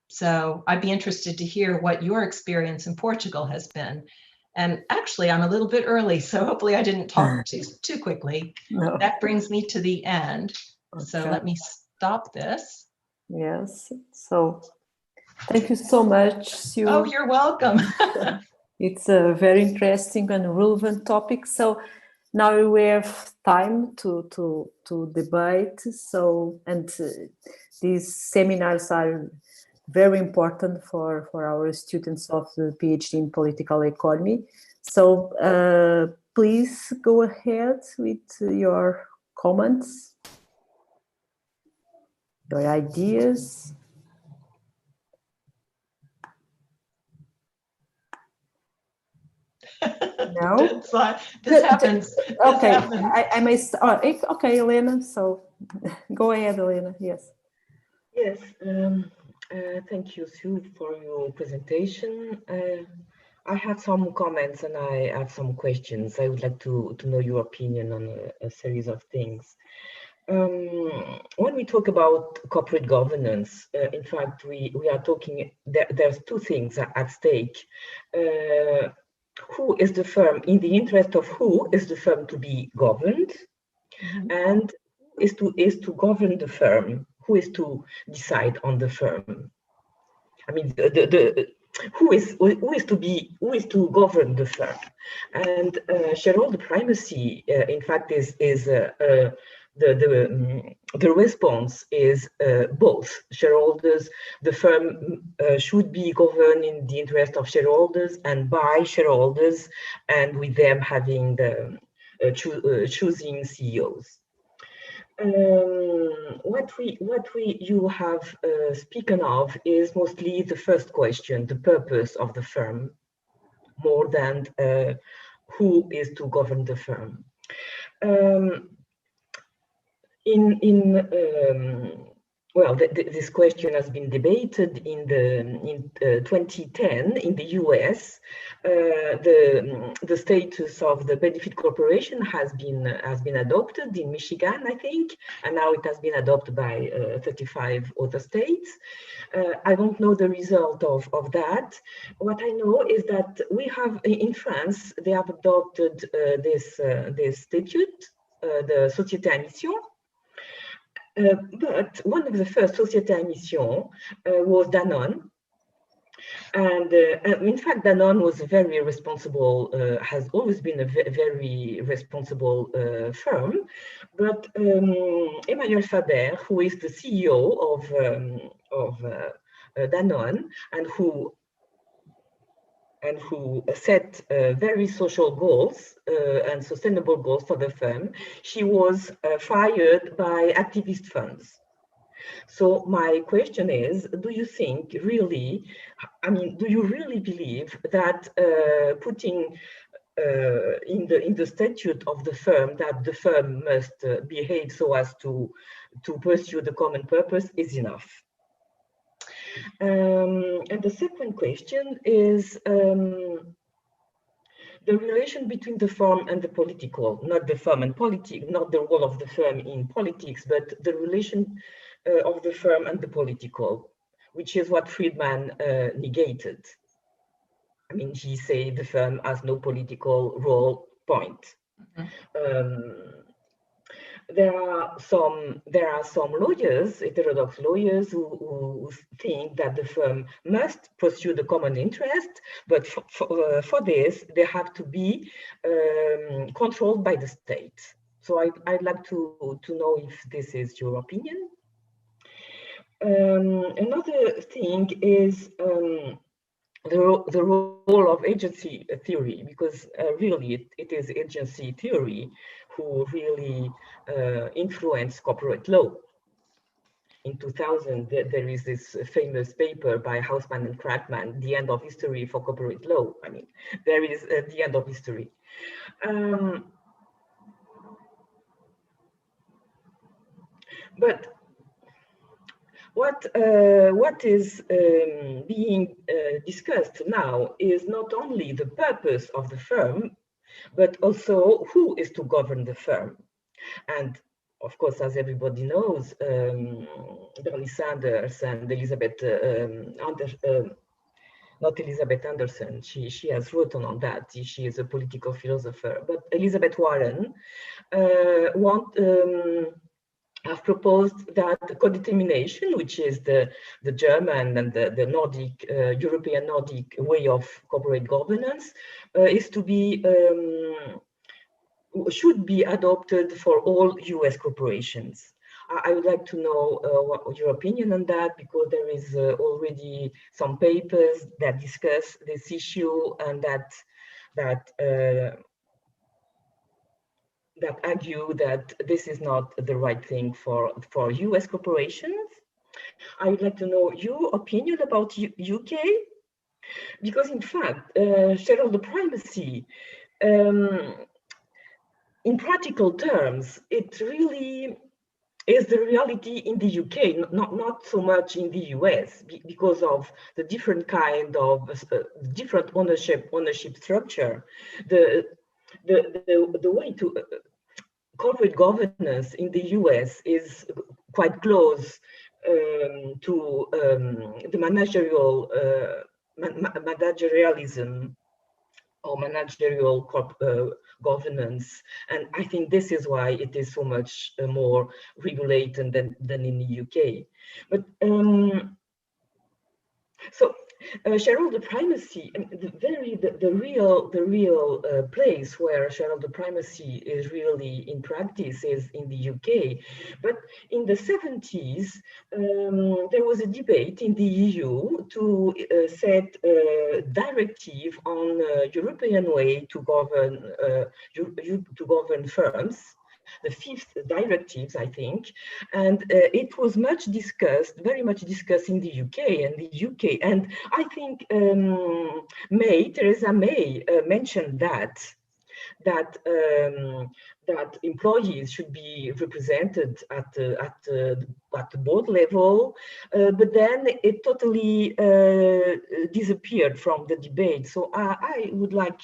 So I'd be interested to hear what your experience in Portugal has been. And actually, I'm a little bit early, so hopefully I didn't talk too quickly. No. That brings me to the end. Okay. So let me stop this. Yes. So thank you so much, Sue. Oh, you're welcome. It's a very interesting and relevant topic. So now we have time to debate. So, and these seminars are very important for our students of the PhD in political economy. So please go ahead with your comments, your ideas. No? This happens. Okay, this happens. I may start. Okay, Elena, so go ahead, Elena, yes. Yes, thank you, Sue, for your presentation. I had some comments and I have some questions. I would like to know your opinion on a series of things. When we talk about corporate governance, in fact, we are talking, there's two things at stake. Who is the firm, in the interest of who is the firm to be governed, and is to govern the firm, who is to decide on the firm. I mean, who is to govern the firm, and shareholder primacy, in fact, is the response is both shareholders. The firm should be governed in the interest of shareholders and by shareholders, and with them having choosing CEOs. What you have spoken of is mostly the first question, the purpose of the firm, more than who is to govern the firm. Well, this question has been debated in 2010 in the US. The status of the benefit corporation has been adopted in Michigan, I think, and now it has been adopted by 35 other states. I don't know the result of that. What I know is that we have in France, they have adopted this statute, the Société à Mission. But one of the first Sociétés à Mission was Danone. And in fact, Danone was a very responsible, has always been a very responsible firm. But Emmanuel Faber, who is the CEO of Danone and who set very social goals and sustainable goals for the firm, she was fired by activist funds. So my question is, do you think really, do you really believe that putting in the statute of the firm that the firm must behave so as to pursue the common purpose is enough? And the second question is the relation between the firm and the political, not the firm and politics, not the role of the firm in politics, but the relation of the firm and the political, which is what Friedman negated. I mean, he said the firm has no political role, point. Mm-hmm. There are some lawyers, heterodox lawyers, who think that the firm must pursue the common interest, but for this, they have to be controlled by the state. So I'd like to know if this is your opinion. Another thing is the role of agency theory, because really it is agency theory who really influenced corporate law. In 2000, there is this famous paper by Hausmann and Kratman, The End of History for Corporate Law. I mean, there is the end of history. But what is being discussed now is not only the purpose of the firm, but also who is to govern the firm. And of course, as everybody knows, Bernie Sanders and not Elizabeth Anderson, she has written on that. She is a political philosopher. But Elizabeth Warren have proposed that co-determination, which is the German and the Nordic, European Nordic way of corporate governance, is to be should be adopted for all US corporations. I would like to know what your opinion on that, because there is already some papers that discuss this issue and that argue that this is not the right thing for US corporations. I would like to know your opinion about UK, because in fact, shareholder primacy, in practical terms, it really is the reality in the UK, not so much in the US, because of the different kind of different ownership structure. The way to corporate governance in the US is quite close to the managerialism or managerial governance, and I think this is why it is so much more regulated than in the UK. But so shareholder primacy, the real place where shareholder primacy is really in practice is in the UK. But in the 70s, there was a debate in the EU to set a directive on European way to govern firms. The 5th directives, I think, and it was very much discussed in the UK. And I think Theresa May mentioned that employees should be represented at the board level, but then it totally disappeared from the debate. So I would like,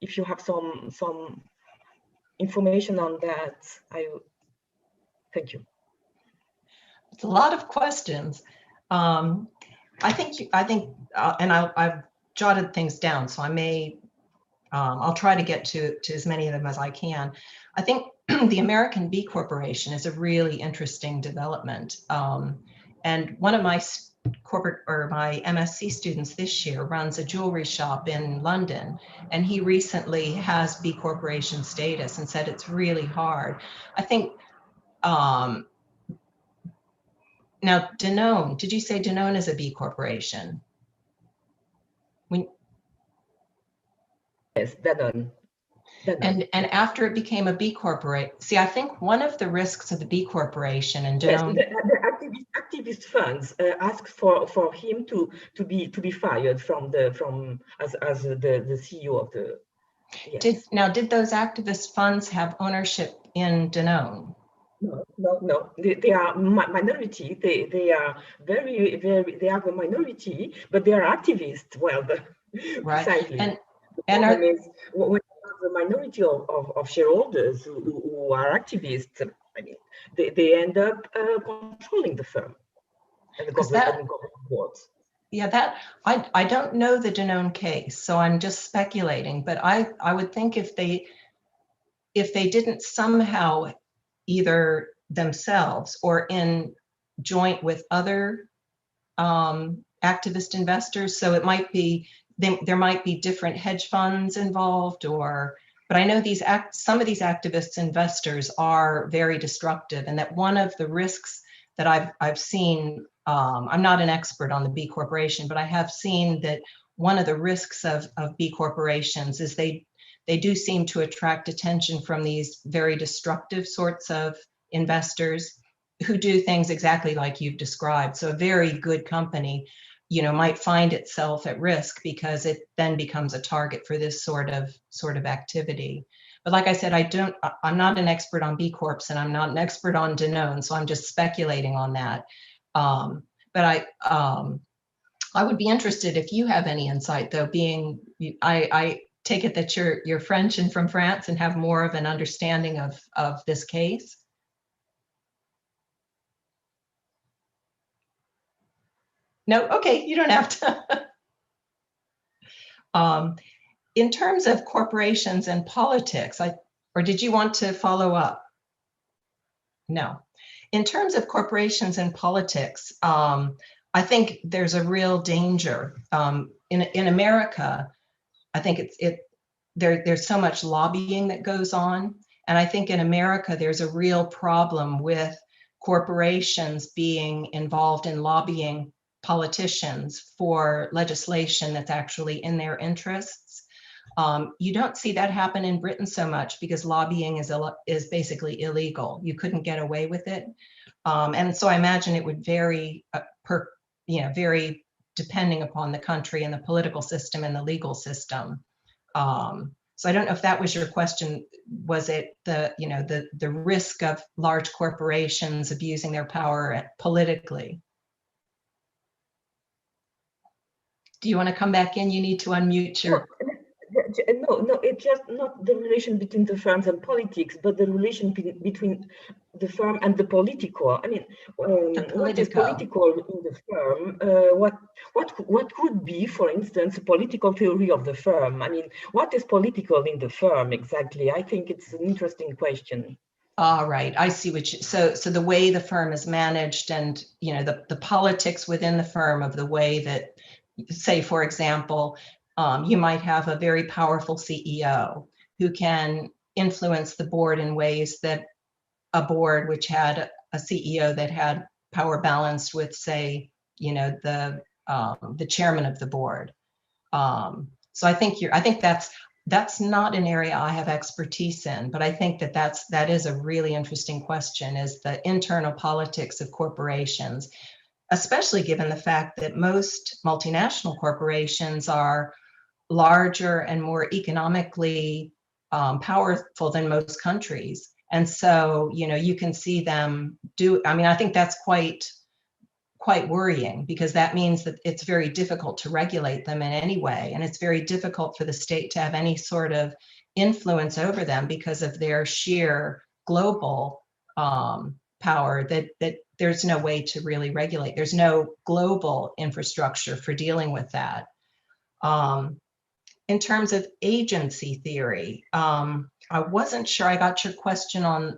if you have some information on that, thank you. It's a lot of questions. I think, and I've jotted things down, so I may, I'll try to get to as many of them as I can. I think the American B Corporation is a really interesting development. And one of my my MSc students this year runs a jewelry shop in London, and he recently has B Corporation status and said it's really hard. I think, now Danone, did you say Danone is a B Corporation? Yes, Danone. And after it became a B Corporation, see, I think one of the risks of the B Corporation and Danone, yes, the activist funds asked for him to be fired as the CEO of the. Yes. Did those activist funds have ownership in Danone? No. They are minority. They are they have a minority, but they are activists. Well, right. Precisely. And when the minority of shareholders who are activists, I mean, they end up controlling the firm and the government boards. Yeah, that I don't know the Danone case, so I'm just speculating. But I would think if they didn't somehow, either themselves or in joint with other activist investors, so it might be there might be different hedge funds involved, but I know some of these activist investors are very destructive, and that one of the risks that I've seen, I'm not an expert on the B Corporation, but I have seen that one of the risks of B Corporations is they do seem to attract attention from these very destructive sorts of investors who do things exactly like you've described. So a very good company, might find itself at risk because it then becomes a target for this sort of activity. But like I said, I'm not an expert on B Corps, and I'm not an expert on Danone, so I'm just speculating on that. But I would be interested if you have any insight, though, being I take it that you're French and from France and have more of an understanding of this case. No, okay, you don't have to. In terms of corporations and politics, or did you want to follow up? No. In terms of corporations and politics, I think there's a real danger. In America, I think there's so much lobbying that goes on. And I think in America, there's a real problem with corporations being involved in lobbying politicians for legislation that's actually in their interests. You don't see that happen in Britain so much because lobbying is basically illegal. You couldn't get away with it. And so I imagine it would vary very depending upon the country and the political system and the legal system. So I don't know if that was your question. Was it the risk of large corporations abusing their power politically? Do you want to come back in? You need to unmute your. No, it's just not the relation between the firms and politics, but the relation between the firm and the political. I mean, what is political in the firm? What could be, for instance, a political theory of the firm? I mean, what is political in the firm exactly? I think it's an interesting question. All right, I see what you, so the way the firm is managed and, you know, the politics within the firm of the way that, say, for example, you might have a very powerful CEO who can influence the board in ways that a board which had a CEO that had power balanced with, say, you know, the chairman of the board. So I think that's not an area I have expertise in, but I think that is a really interesting question, is the internal politics of corporations, especially given the fact that most multinational corporations are larger and more economically powerful than most countries. And so, you know, you can see them do, I mean, I think that's quite worrying, because that means that it's very difficult to regulate them in any way. And it's very difficult for the state to have any sort of influence over them because of their sheer global power, that there's no way to really regulate. There's no global infrastructure for dealing with that. In terms of agency theory, I wasn't sure I got your question on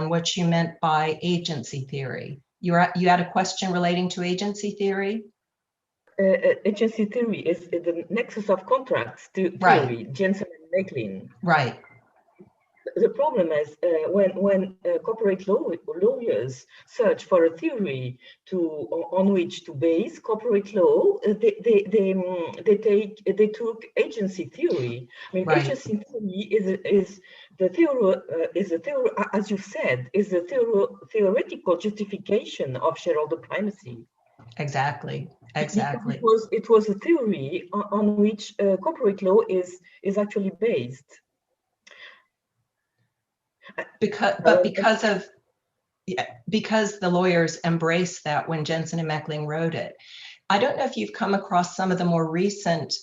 what you meant by agency theory. You had a question relating to agency theory? Agency theory is the nexus of contracts theory, right. Jensen and Macklin. Right. The problem is when corporate lawyers search for a theory on which to base corporate law, they took agency theory. I mean, right. agency theory is the theory, as you said, is the theoretical justification of shareholder primacy. Exactly. Because it was a theory on which corporate law is actually based. Because the lawyers embraced that when Jensen and Macklin wrote it. I don't know if you've come across some of the more recent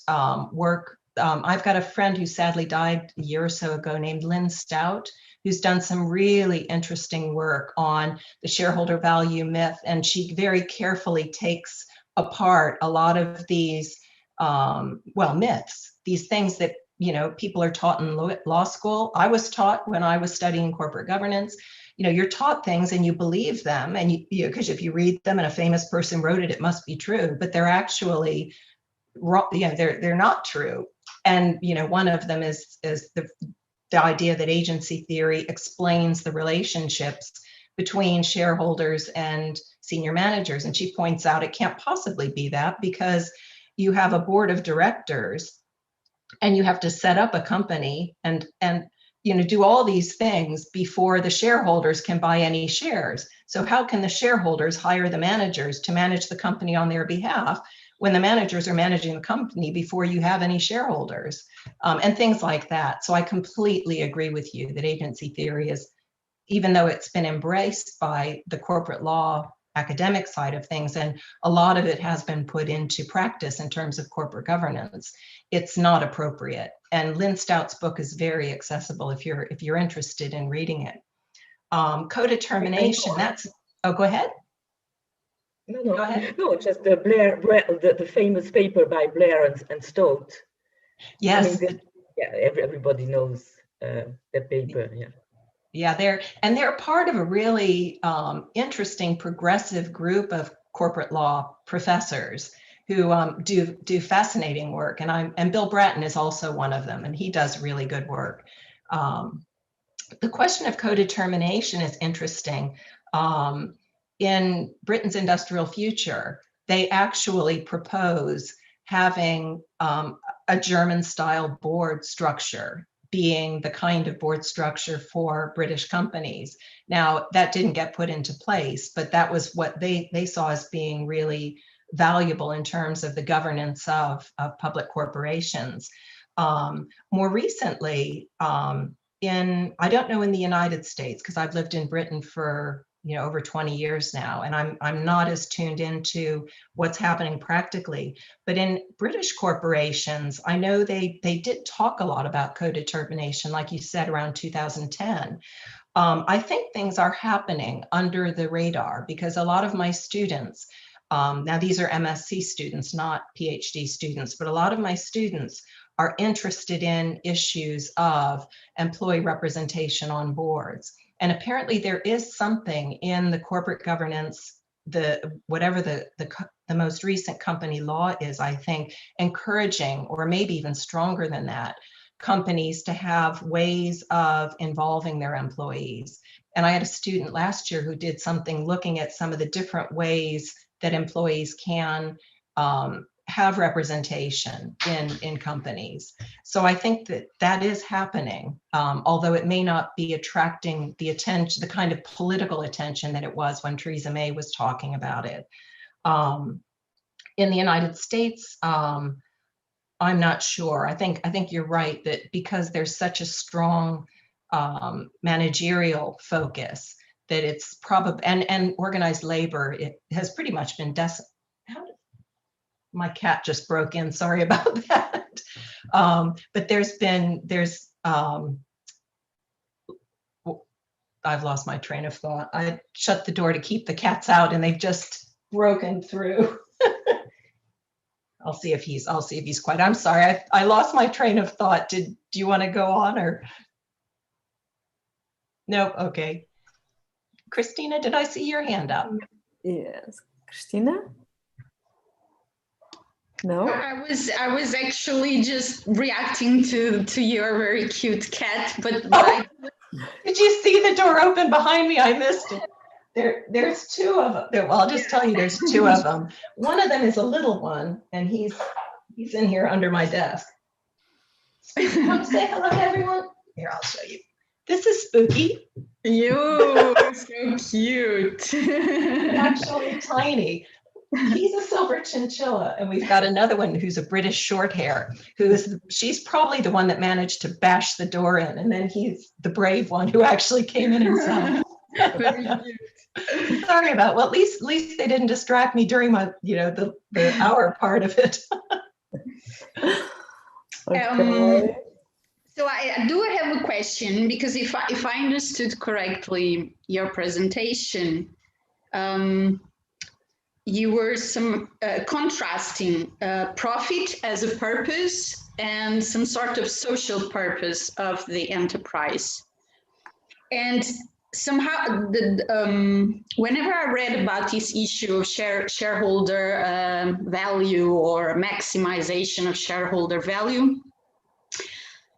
work. I've got a friend who sadly died a year or so ago named Lynn Stout, who's done some really interesting work on the shareholder value myth. And she very carefully takes apart a lot of these, myths, ththese things that, you know, people are taught in law school. I was taught when I was studying corporate governance. You know, you're taught things and you believe them, and you because if you read them and a famous person wrote it, it must be true. But they're actually wrong. Yeah, they're not true. And you know, one of them is the idea that agency theory explains the relationships between shareholders and senior managers. And she points out it can't possibly be that, because you have a board of directors and you have to set up a company and you know, do all these things before the shareholders can buy any shares. So how can the shareholders hire the managers to manage the company on their behalf when the managers are managing the company before you have any shareholders, and things like that. So I completely agree with you that agency theory is, even though it's been embraced by the corporate law academic side of things, and a lot of it has been put into practice in terms of corporate governance, it's not appropriate. And Lynn Stout's book is very accessible if you're interested in reading it. Co-determination, that's, oh, go ahead. No, go ahead. No, just the the famous paper by Blair and Stout. Yes. I mean, everybody knows the paper, yeah. Yeah, they're part of a really interesting progressive group of corporate law professors who do fascinating work, and Bill Bratton is also one of them, and he does really good work. The question of co-determination is interesting. In Britain's industrial future, they actually propose having a German-style board structure being the kind of board structure for British companies. Now, that didn't get put into place, but that was what they saw as being really valuable in terms of the governance of public corporations. More recently, I don't know in the United States, because I've lived in Britain for over 20 years now, and I'm not as tuned into what's happening practically. But in British corporations, I know they did talk a lot about co-determination, like you said, around 2010. I think things are happening under the radar, because a lot of my students, now these are MSc students, not PhD students, but a lot of my students are interested in issues of employee representation on boards. And apparently there is something in the corporate governance, whatever the most recent company law is, I think, encouraging, or maybe even stronger than that, companies to have ways of involving their employees. And I had a student last year who did something looking at some of the different ways that employees can have representation in companies. So I think that is happening, although it may not be attracting the attention, the kind of political attention that it was when Theresa May was talking about it. In the United States, I'm not sure. I think you're right that because there's such a strong managerial focus, that it's probably, and organized labor, it has pretty much been my cat just broke in, sorry about that. But I've lost my train of thought. I shut the door to keep the cats out and they've just broken through. I'll see if he's quiet. I'm sorry, I lost my train of thought. Do you want to go on or? No, okay. Christina, did I see your hand up? Yes, Christina? No? I was actually just reacting to your very cute cat, but Did you see the door open behind me? I missed it. There's two of them. Well, I'll just tell you there's two of them. One of them is a little one, and he's in here under my desk. Spooky, you want to say hello to everyone? Here, I'll show you. This is Spooky. You so cute. Actually tiny. He's a silver chinchilla, and we've got another one who's a British short hair, she's probably the one that managed to bash the door in, and then he's the brave one who actually came in himself. Very cute. Sorry about, well, at least they didn't distract me during my, the hour part of it. Okay. So I do have a question, because if I understood correctly your presentation, you were contrasting profit as a purpose and some sort of social purpose of the enterprise. And somehow, whenever I read about this issue of shareholder value or maximization of shareholder value,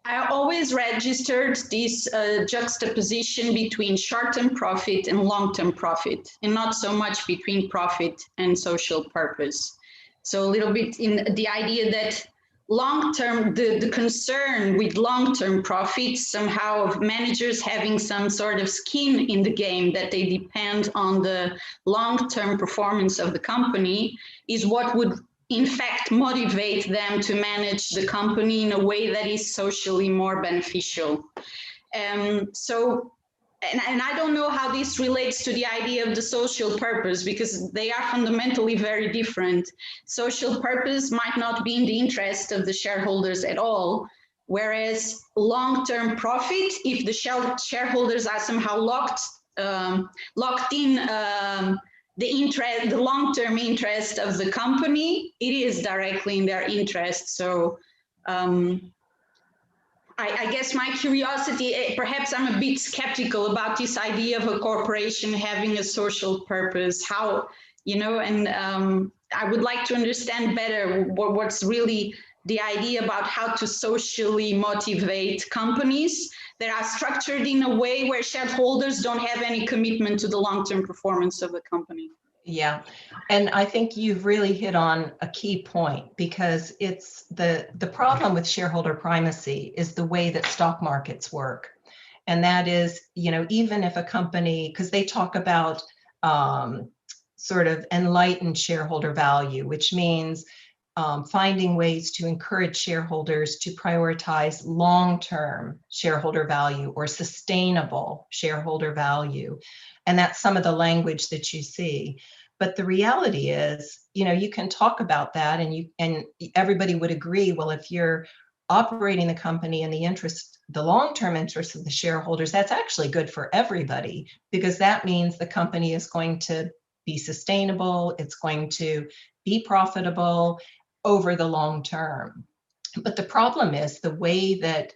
I always registered this juxtaposition between short-term profit and long-term profit, and not so much between profit and social purpose. So a little bit in the idea that long-term, the concern with long-term profit, somehow of managers having some sort of skin in the game, that they depend on the long-term performance of the company, is what would in fact motivate them to manage the company in a way that is socially more beneficial. So I don't know how this relates to the idea of the social purpose, because they are fundamentally very different. Social purpose might not be in the interest of the shareholders at all, whereas long-term profit, if the shareholders are somehow locked in the long-term interest of the company, it is directly in their interest. So I guess my curiosity, perhaps I'm a bit skeptical about this idea of a corporation having a social purpose, how, and I would like to understand better what's really the idea about how to socially motivate companies that are structured in a way where shareholders don't have any commitment to the long-term performance of the company. Yeah, and I think you've really hit on a key point, because it's the problem with shareholder primacy is the way that stock markets work. And that is, even if a company, because they talk about sort of enlightened shareholder value, which means finding ways to encourage shareholders to prioritize long-term shareholder value or sustainable shareholder value. And that's some of the language that you see. But the reality is, you can talk about that and everybody would agree, well, if you're operating the company in the long-term interest of the shareholders, that's actually good for everybody, because that means the company is going to be sustainable, it's going to be profitable over the long term. But the problem is the way that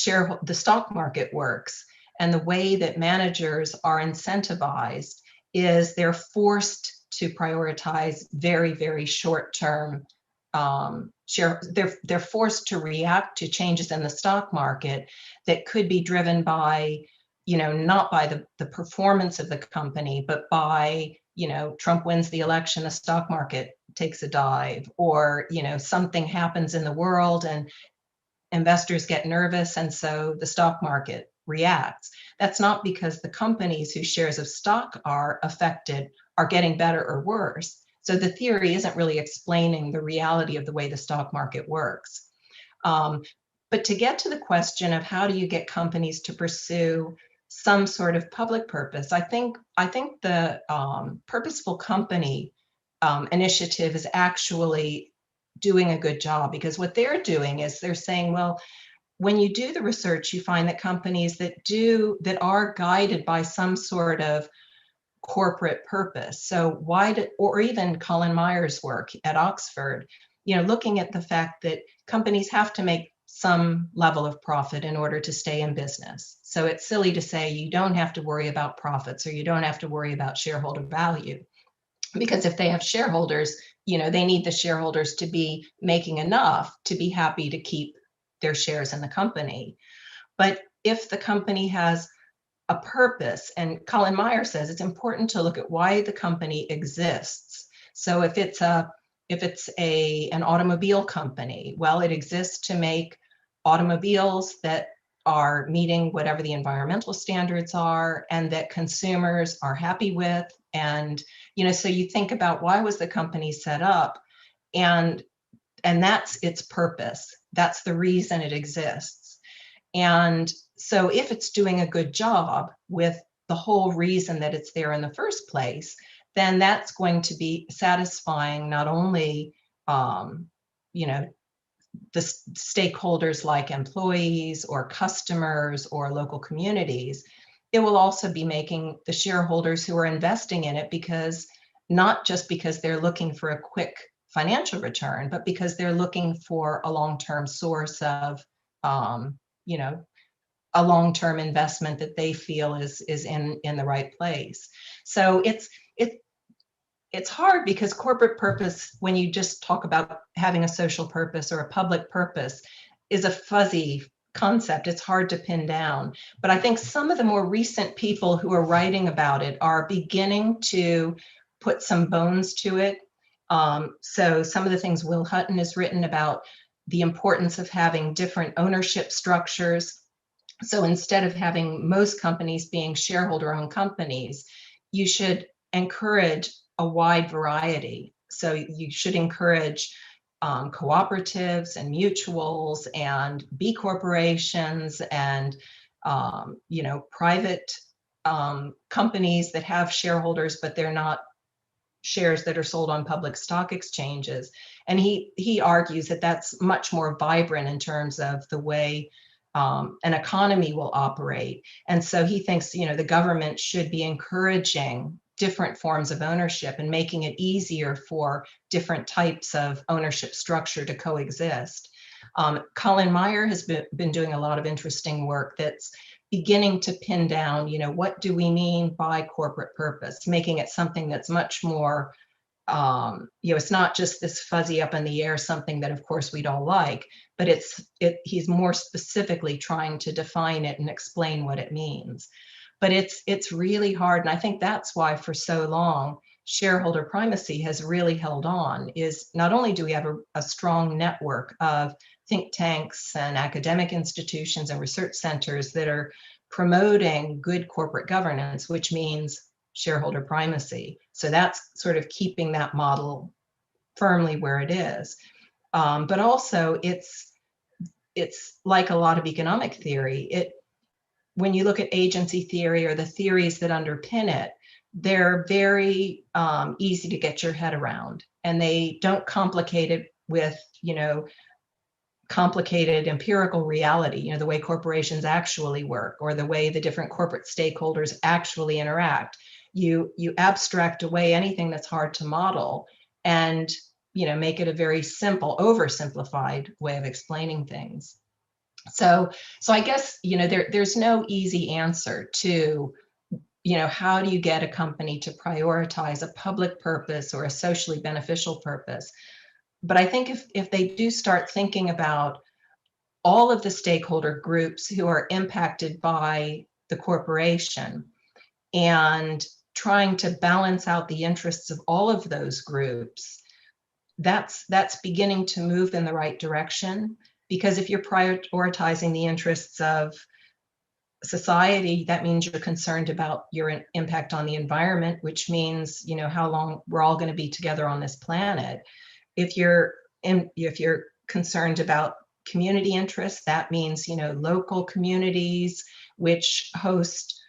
the stock market works. And the way that managers are incentivized is they're forced to prioritize very, very short-term they're forced to react to changes in the stock market that could be driven by, not by the performance of the company, but by, Trump wins the election, the stock market takes a dive, or, something happens in the world and investors get nervous, and so the stock market reacts. That's not because the companies whose shares of stock are affected are getting better or worse. So the theory isn't really explaining the reality of the way the stock market works. But to get to the question of how do you get companies to pursue some sort of public purpose, I think the Purposeful Company initiative is actually doing a good job, because what they're doing is they're saying, well, when you do the research, you find that companies that are guided by some sort of corporate purpose. So or even Colin Meyer's work at Oxford, looking at the fact that companies have to make some level of profit in order to stay in business. So it's silly to say you don't have to worry about profits, or you don't have to worry about shareholder value, because if they have shareholders, they need the shareholders to be making enough to be happy to keep their shares in the company. But if the company has a purpose, and Colin Meyer says it's important to look at why the company exists. So if it's an automobile company, well, it exists to make automobiles that are meeting whatever the environmental standards are and that consumers are happy with. And so you think about, why was the company set up, and that's its purpose. That's the reason it exists. And so if it's doing a good job with the whole reason that it's there in the first place, then that's going to be satisfying not only, the stakeholders like employees or customers or local communities. It will also be making the shareholders who are investing in it, because not just because they're looking for a quick financial return, but because they're looking for a long-term source of, a long-term investment that they feel is in the right place. So it's hard, because corporate purpose, when you just talk about having a social purpose or a public purpose, is a fuzzy concept. It's hard to pin down. But I think some of the more recent people who are writing about it are beginning to put some bones to it. So some of the things Will Hutton has written about, the importance of having different ownership structures. So instead of having most companies being shareholder-owned companies, you should encourage a wide variety. So you should encourage cooperatives and mutuals and B corporations and private companies that have shareholders, but they're not shares that are sold on public stock exchanges. And he argues that that's much more vibrant in terms of the way an economy will operate. And so he thinks, the government should be encouraging different forms of ownership and making it easier for different types of ownership structure to coexist. Colin Meyer has been doing a lot of interesting work that's beginning to pin down, what do we mean by corporate purpose, making it something that's much more, it's not just this fuzzy up in the air, something that of course we'd all like, but he's more specifically trying to define it and explain what it means. But it's really hard. And I think that's why for so long, shareholder primacy has really held on, is not only do we have a strong network of think tanks and academic institutions and research centers that are promoting good corporate governance, which means shareholder primacy. So that's sort of keeping that model firmly where it is. But also it's like a lot of economic theory. When you look at agency theory or the theories that underpin it, they're very easy to get your head around, and they don't complicate it with, complicated empirical reality, the way corporations actually work or the way the different corporate stakeholders actually interact. You abstract away anything that's hard to model and, make it a very simple, oversimplified way of explaining things. So I guess, there's no easy answer to, how do you get a company to prioritize a public purpose or a socially beneficial purpose? But I think if they do start thinking about all of the stakeholder groups who are impacted by the corporation and trying to balance out the interests of all of those groups, that's beginning to move in the right direction. Because if you're prioritizing the interests of society, that means you're concerned about your impact on the environment, which means, how long we're all going to be together on this planet. If you're concerned about community interests, that means, local communities which host,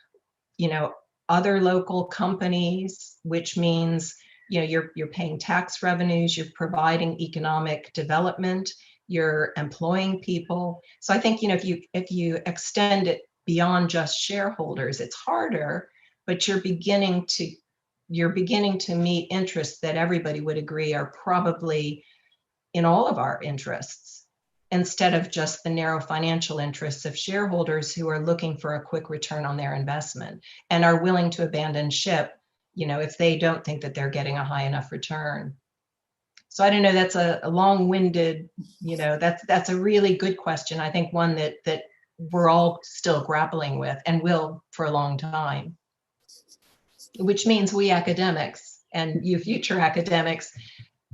other local companies, which means, you're paying tax revenues, you're providing economic development, you're employing people. So I think, if you extend it beyond just shareholders, it's harder, but you're beginning to meet interests that everybody would agree are probably in all of our interests, instead of just the narrow financial interests of shareholders who are looking for a quick return on their investment and are willing to abandon ship, if they don't think that they're getting a high enough return. So I don't know, that's a long-winded, that's a really good question. I think one that we're all still grappling with and will for a long time, which means we academics and you future academics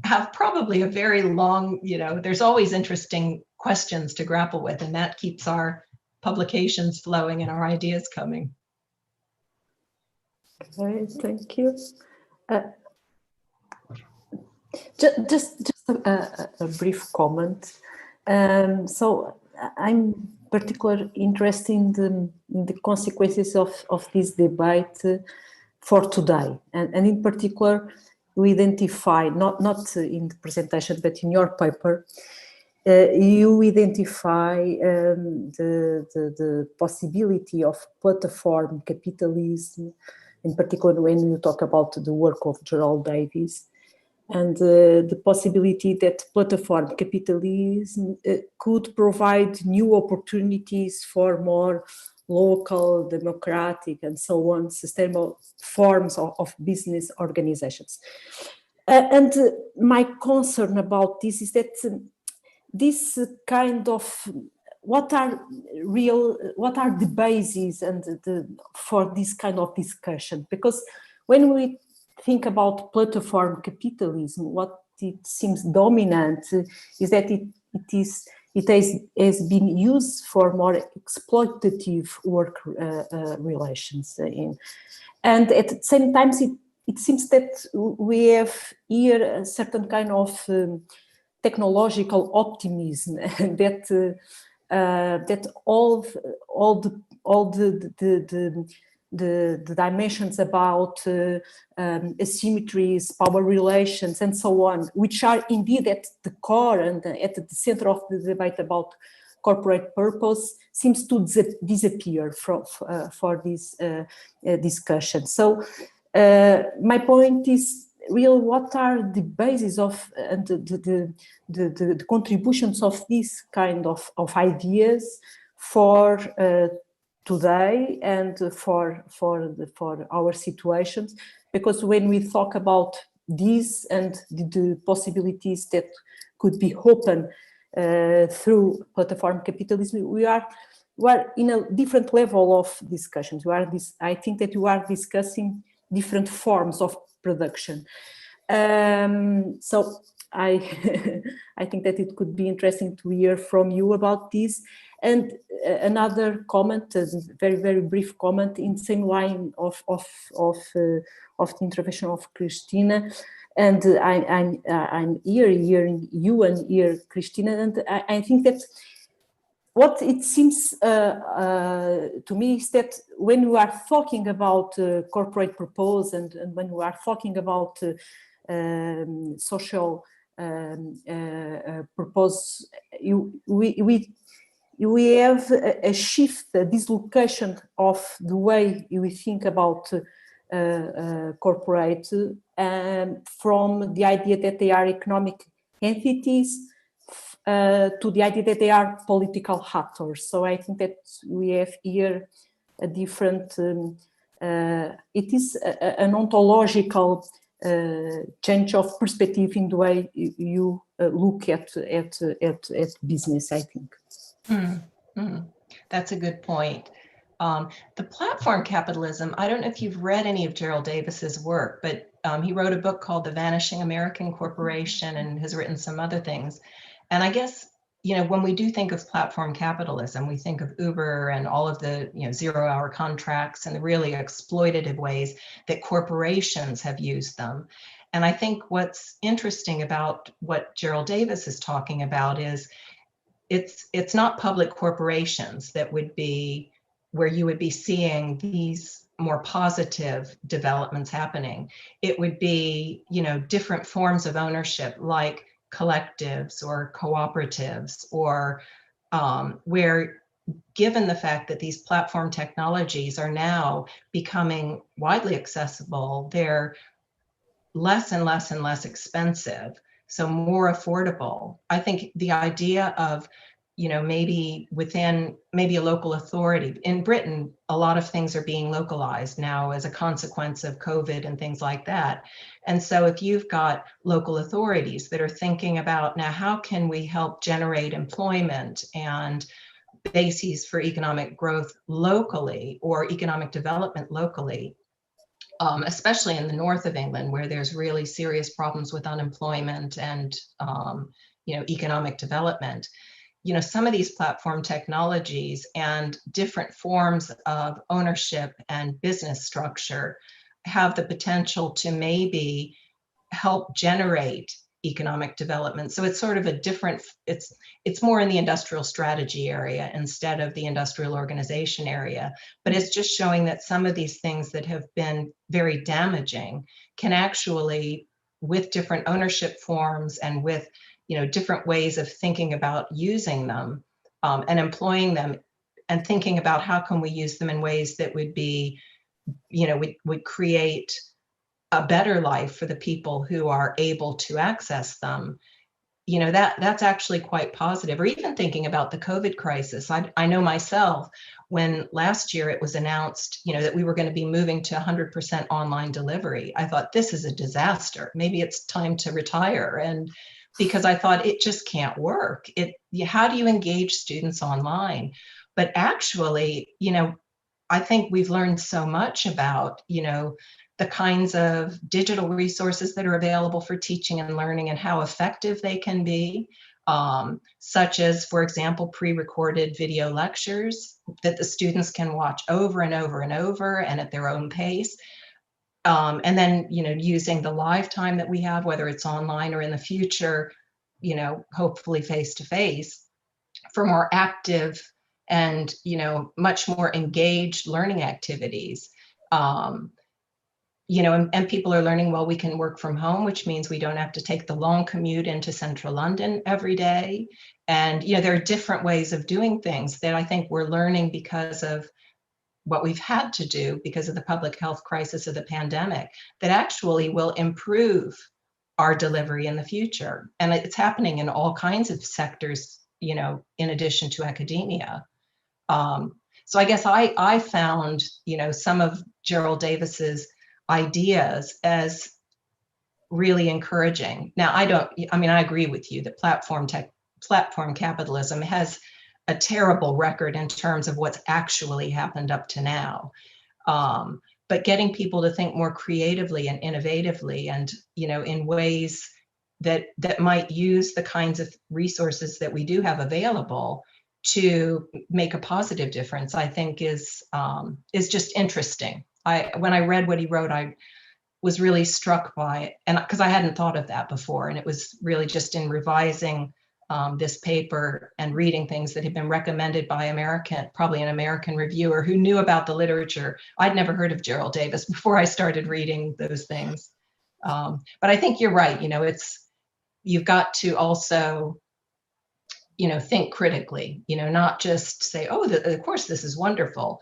have probably a very long, there's always interesting questions to grapple with, and that keeps our publications flowing and our ideas coming. Okay, thank you. Just a brief comment. So I'm particularly interested in the consequences of this debate for today, and in particular, we identify not in the presentation but in your paper. You identify the possibility of platform capitalism, in particular when you talk about the work of Gerald Davis, and the possibility that platform capitalism could provide new opportunities for more local, democratic, and so on, sustainable forms of business organizations. And my concern about this is that this kind of, what are the bases for this kind of discussion? Because when we think about platform capitalism, what it seems dominant is that it has been used for more exploitative work relations. And at the same time, it seems that we have here a certain kind of technological optimism that all the dimensions about asymmetries, power relations, and so on, which are indeed at the core and at the center of the debate about corporate purpose, seems to disappear for this discussion. So my point is, what are the bases of and the contributions of this kind of ideas for today and for our situations? Because when we talk about this and the possibilities that could be open through platform capitalism, we are in a different level of discussions. I think that we are discussing different forms of production. So I think that it could be interesting to hear from you about this. And another comment, a very, very brief comment in the same line of the intervention of Christina. And I'm hearing you and hear Christina, and I think that what it seems to me is that when we are talking about corporate purpose and when we are talking about social purpose, we have a shift, a dislocation of the way we think about corporate from the idea that they are economic entities to the idea that they are political actors. So I think that we have here a different, it is an ontological change of perspective in the way you look at business, I think. That's a good point. The platform capitalism, I don't know if you've read any of Gerald Davis's work, but he wrote a book called The Vanishing American Corporation and has written some other things. And I guess, you know, when we do think of platform capitalism, we think of Uber and all of the, you know, 0-hour contracts and the really exploitative ways that corporations have used them. And I think what's interesting about what Gerald Davis is talking about is it's not public corporations that would be where you would be seeing these more positive developments happening. It would be, you know, different forms of ownership like collectives or cooperatives, or where, given the fact that these platform technologies are now becoming widely accessible, they're less and less and less expensive, so more affordable. I think the idea of, you know, maybe within maybe a local authority. In Britain, a lot of things are being localized now as a consequence of COVID and things like that. And so if you've got local authorities that are thinking about, now, how can we help generate employment and bases for economic growth locally or economic development locally, especially in the north of England, where there's really serious problems with unemployment and you know, economic development. You know, some of these platform technologies and different forms of ownership and business structure have the potential to maybe help generate economic development. So it's sort of a different, it's more in the industrial strategy area instead of the industrial organization area. But it's just showing that some of these things that have been very damaging can actually, with different ownership forms and with, you know, different ways of thinking about using them and employing them, and thinking about how can we use them in ways that would be, you know, would create a better life for the people who are able to access them. You know, that's actually quite positive. Or even thinking about the COVID crisis. I know myself, when last year it was announced, you know, that we were going to be moving to 100% online delivery, I thought, this is a disaster. Maybe it's time to retire. And because I thought it just can't work. How do you engage students online? But actually, you know, I think we've learned so much about, you know, the kinds of digital resources that are available for teaching and learning and how effective they can be, such as, for example, pre-recorded video lectures that the students can watch over and over and over and at their own pace. And then, you know, using the live time that we have, whether it's online or in the future, you know, hopefully face-to-face, for more active and, you know, much more engaged learning activities. You know, and people are learning, well, we can work from home, which means we don't have to take the long commute into central London every day. And, you know, there are different ways of doing things that I think we're learning because of what we've had to do because of the public health crisis of the pandemic, that actually will improve our delivery in the future. And it's happening in all kinds of sectors, you know, in addition to academia. So I guess I found, you know, some of Gerald Davis's ideas as really encouraging. Now, I agree with you that platform capitalism has a terrible record in terms of what's actually happened up to now. But getting people to think more creatively and innovatively, and, you know, in ways that might use the kinds of resources that we do have available to make a positive difference, I think is just interesting. When I read what he wrote, I was really struck by it, and because I hadn't thought of that before, and it was really just in revising this paper and reading things that had been recommended by probably an American reviewer who knew about the literature. I'd never heard of Gerald Davis before I started reading those things. But I think you're right. You know, you've got to also, you know, think critically, you know, not just say, oh, of course, this is wonderful.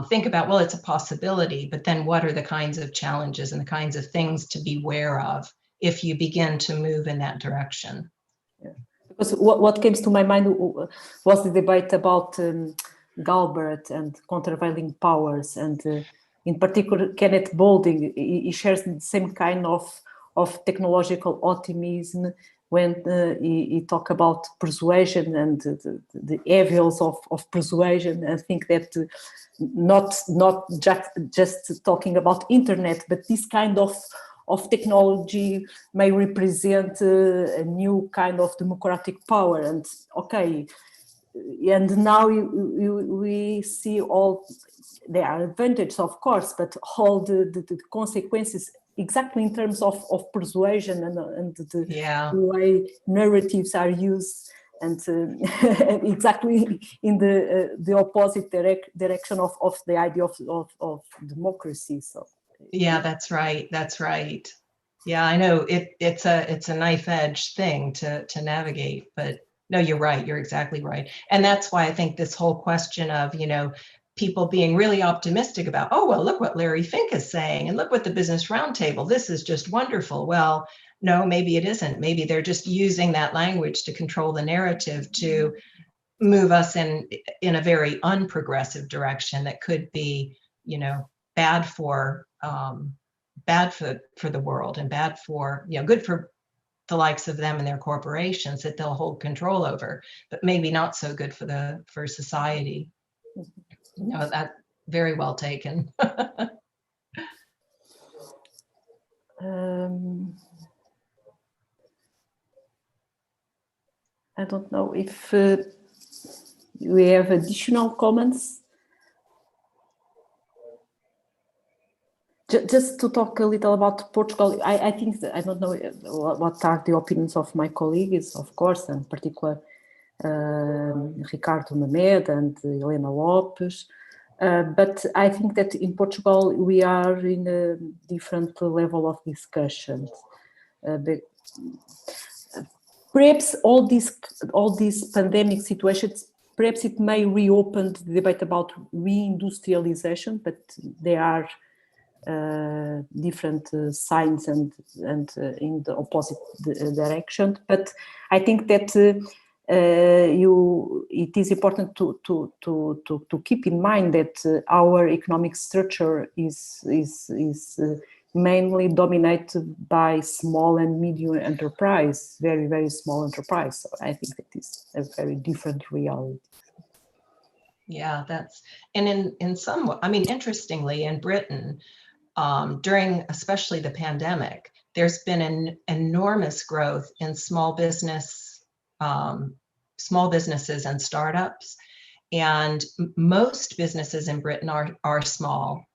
Think about, well, it's a possibility, but then what are the kinds of challenges and the kinds of things to be aware of if you begin to move in that direction? Yeah. Because what came to my mind was the debate about Galbraith and countervailing powers, and in particular Kenneth Boulding. He shares the same kind of technological optimism when he talk about persuasion and the evils of persuasion. I think that not just talking about internet, but this kind of technology may represent a new kind of democratic power. And okay, and now we see all, there are advantages, of course, but all the consequences exactly in terms of persuasion and the way narratives are used, and exactly in the opposite direction of the idea of democracy. So yeah, that's right. That's right. Yeah, I know it's a knife edge thing to navigate, but no, you're right. You're exactly right. And that's why I think this whole question of, people being really optimistic about, oh, well, look what Larry Fink is saying, and look what the Business Roundtable, this is just wonderful. Well, no, maybe it isn't. Maybe they're just using that language to control the narrative, to move us in a very unprogressive direction that could be, bad for the world, and bad for, good for the likes of them and their corporations that they'll hold control over, but maybe not so good for society. That very well taken. I don't know if we have additional comments. Just to talk a little about Portugal, I think that, I don't know what are the opinions of my colleagues, of course, and in particular Ricardo Mamed and Helena Lopes, but I think that in Portugal we are in a different level of discussion. Perhaps all these pandemic situations, perhaps it may reopen the debate about reindustrialization, but there are different signs and in the opposite direction. But I think that it is important to keep in mind that our economic structure is mainly dominated by small and medium enterprise, very, very small enterprise. So I think that is a very different reality. Yeah, and in some, interestingly, in Britain, during especially the pandemic, there's been an enormous growth in small businesses and startups, and most businesses in Britain are small,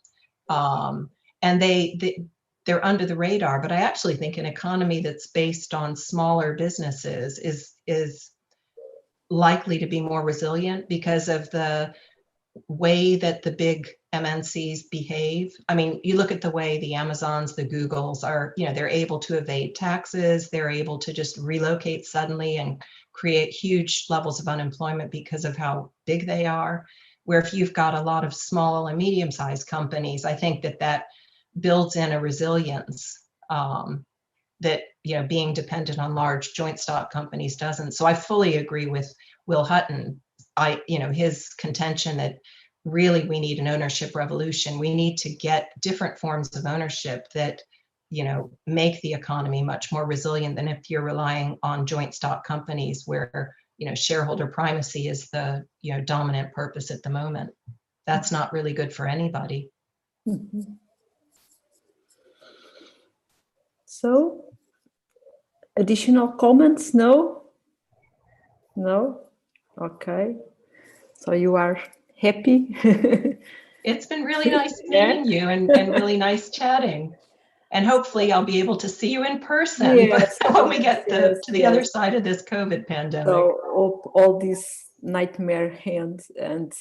and they're under the radar. But I actually think an economy that's based on smaller businesses is likely to be more resilient because of the way that the big MNCs behave. You look at the way the Amazons, the Googles are, they're able to evade taxes, they're able to just relocate suddenly and create huge levels of unemployment because of how big they are. Where if you've got a lot of small and medium-sized companies, I think that builds in a resilience that, being dependent on large joint stock companies doesn't. So I fully agree with Will Hutton. His contention that really we need an ownership revolution. We need to get different forms of ownership that, make the economy much more resilient than if you're relying on joint stock companies where, shareholder primacy is the, dominant purpose at the moment. That's not really good for anybody. Mm-hmm. So, additional comments? No? Okay. So you are happy? It's been really nice meeting you and really nice chatting. And hopefully I'll be able to see you in person when we get to the other side of this COVID pandemic. So all these nightmare hands and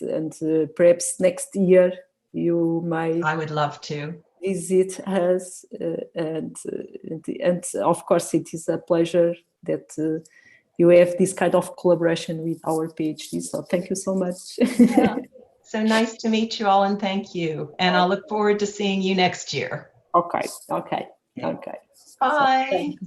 perhaps next year you might. I would love to visit us, and of course it is a pleasure that you have this kind of collaboration with our PhD. So thank you so much. Yeah. So nice to meet you all, and thank you. And I'll look forward to seeing you next year. Okay. Bye.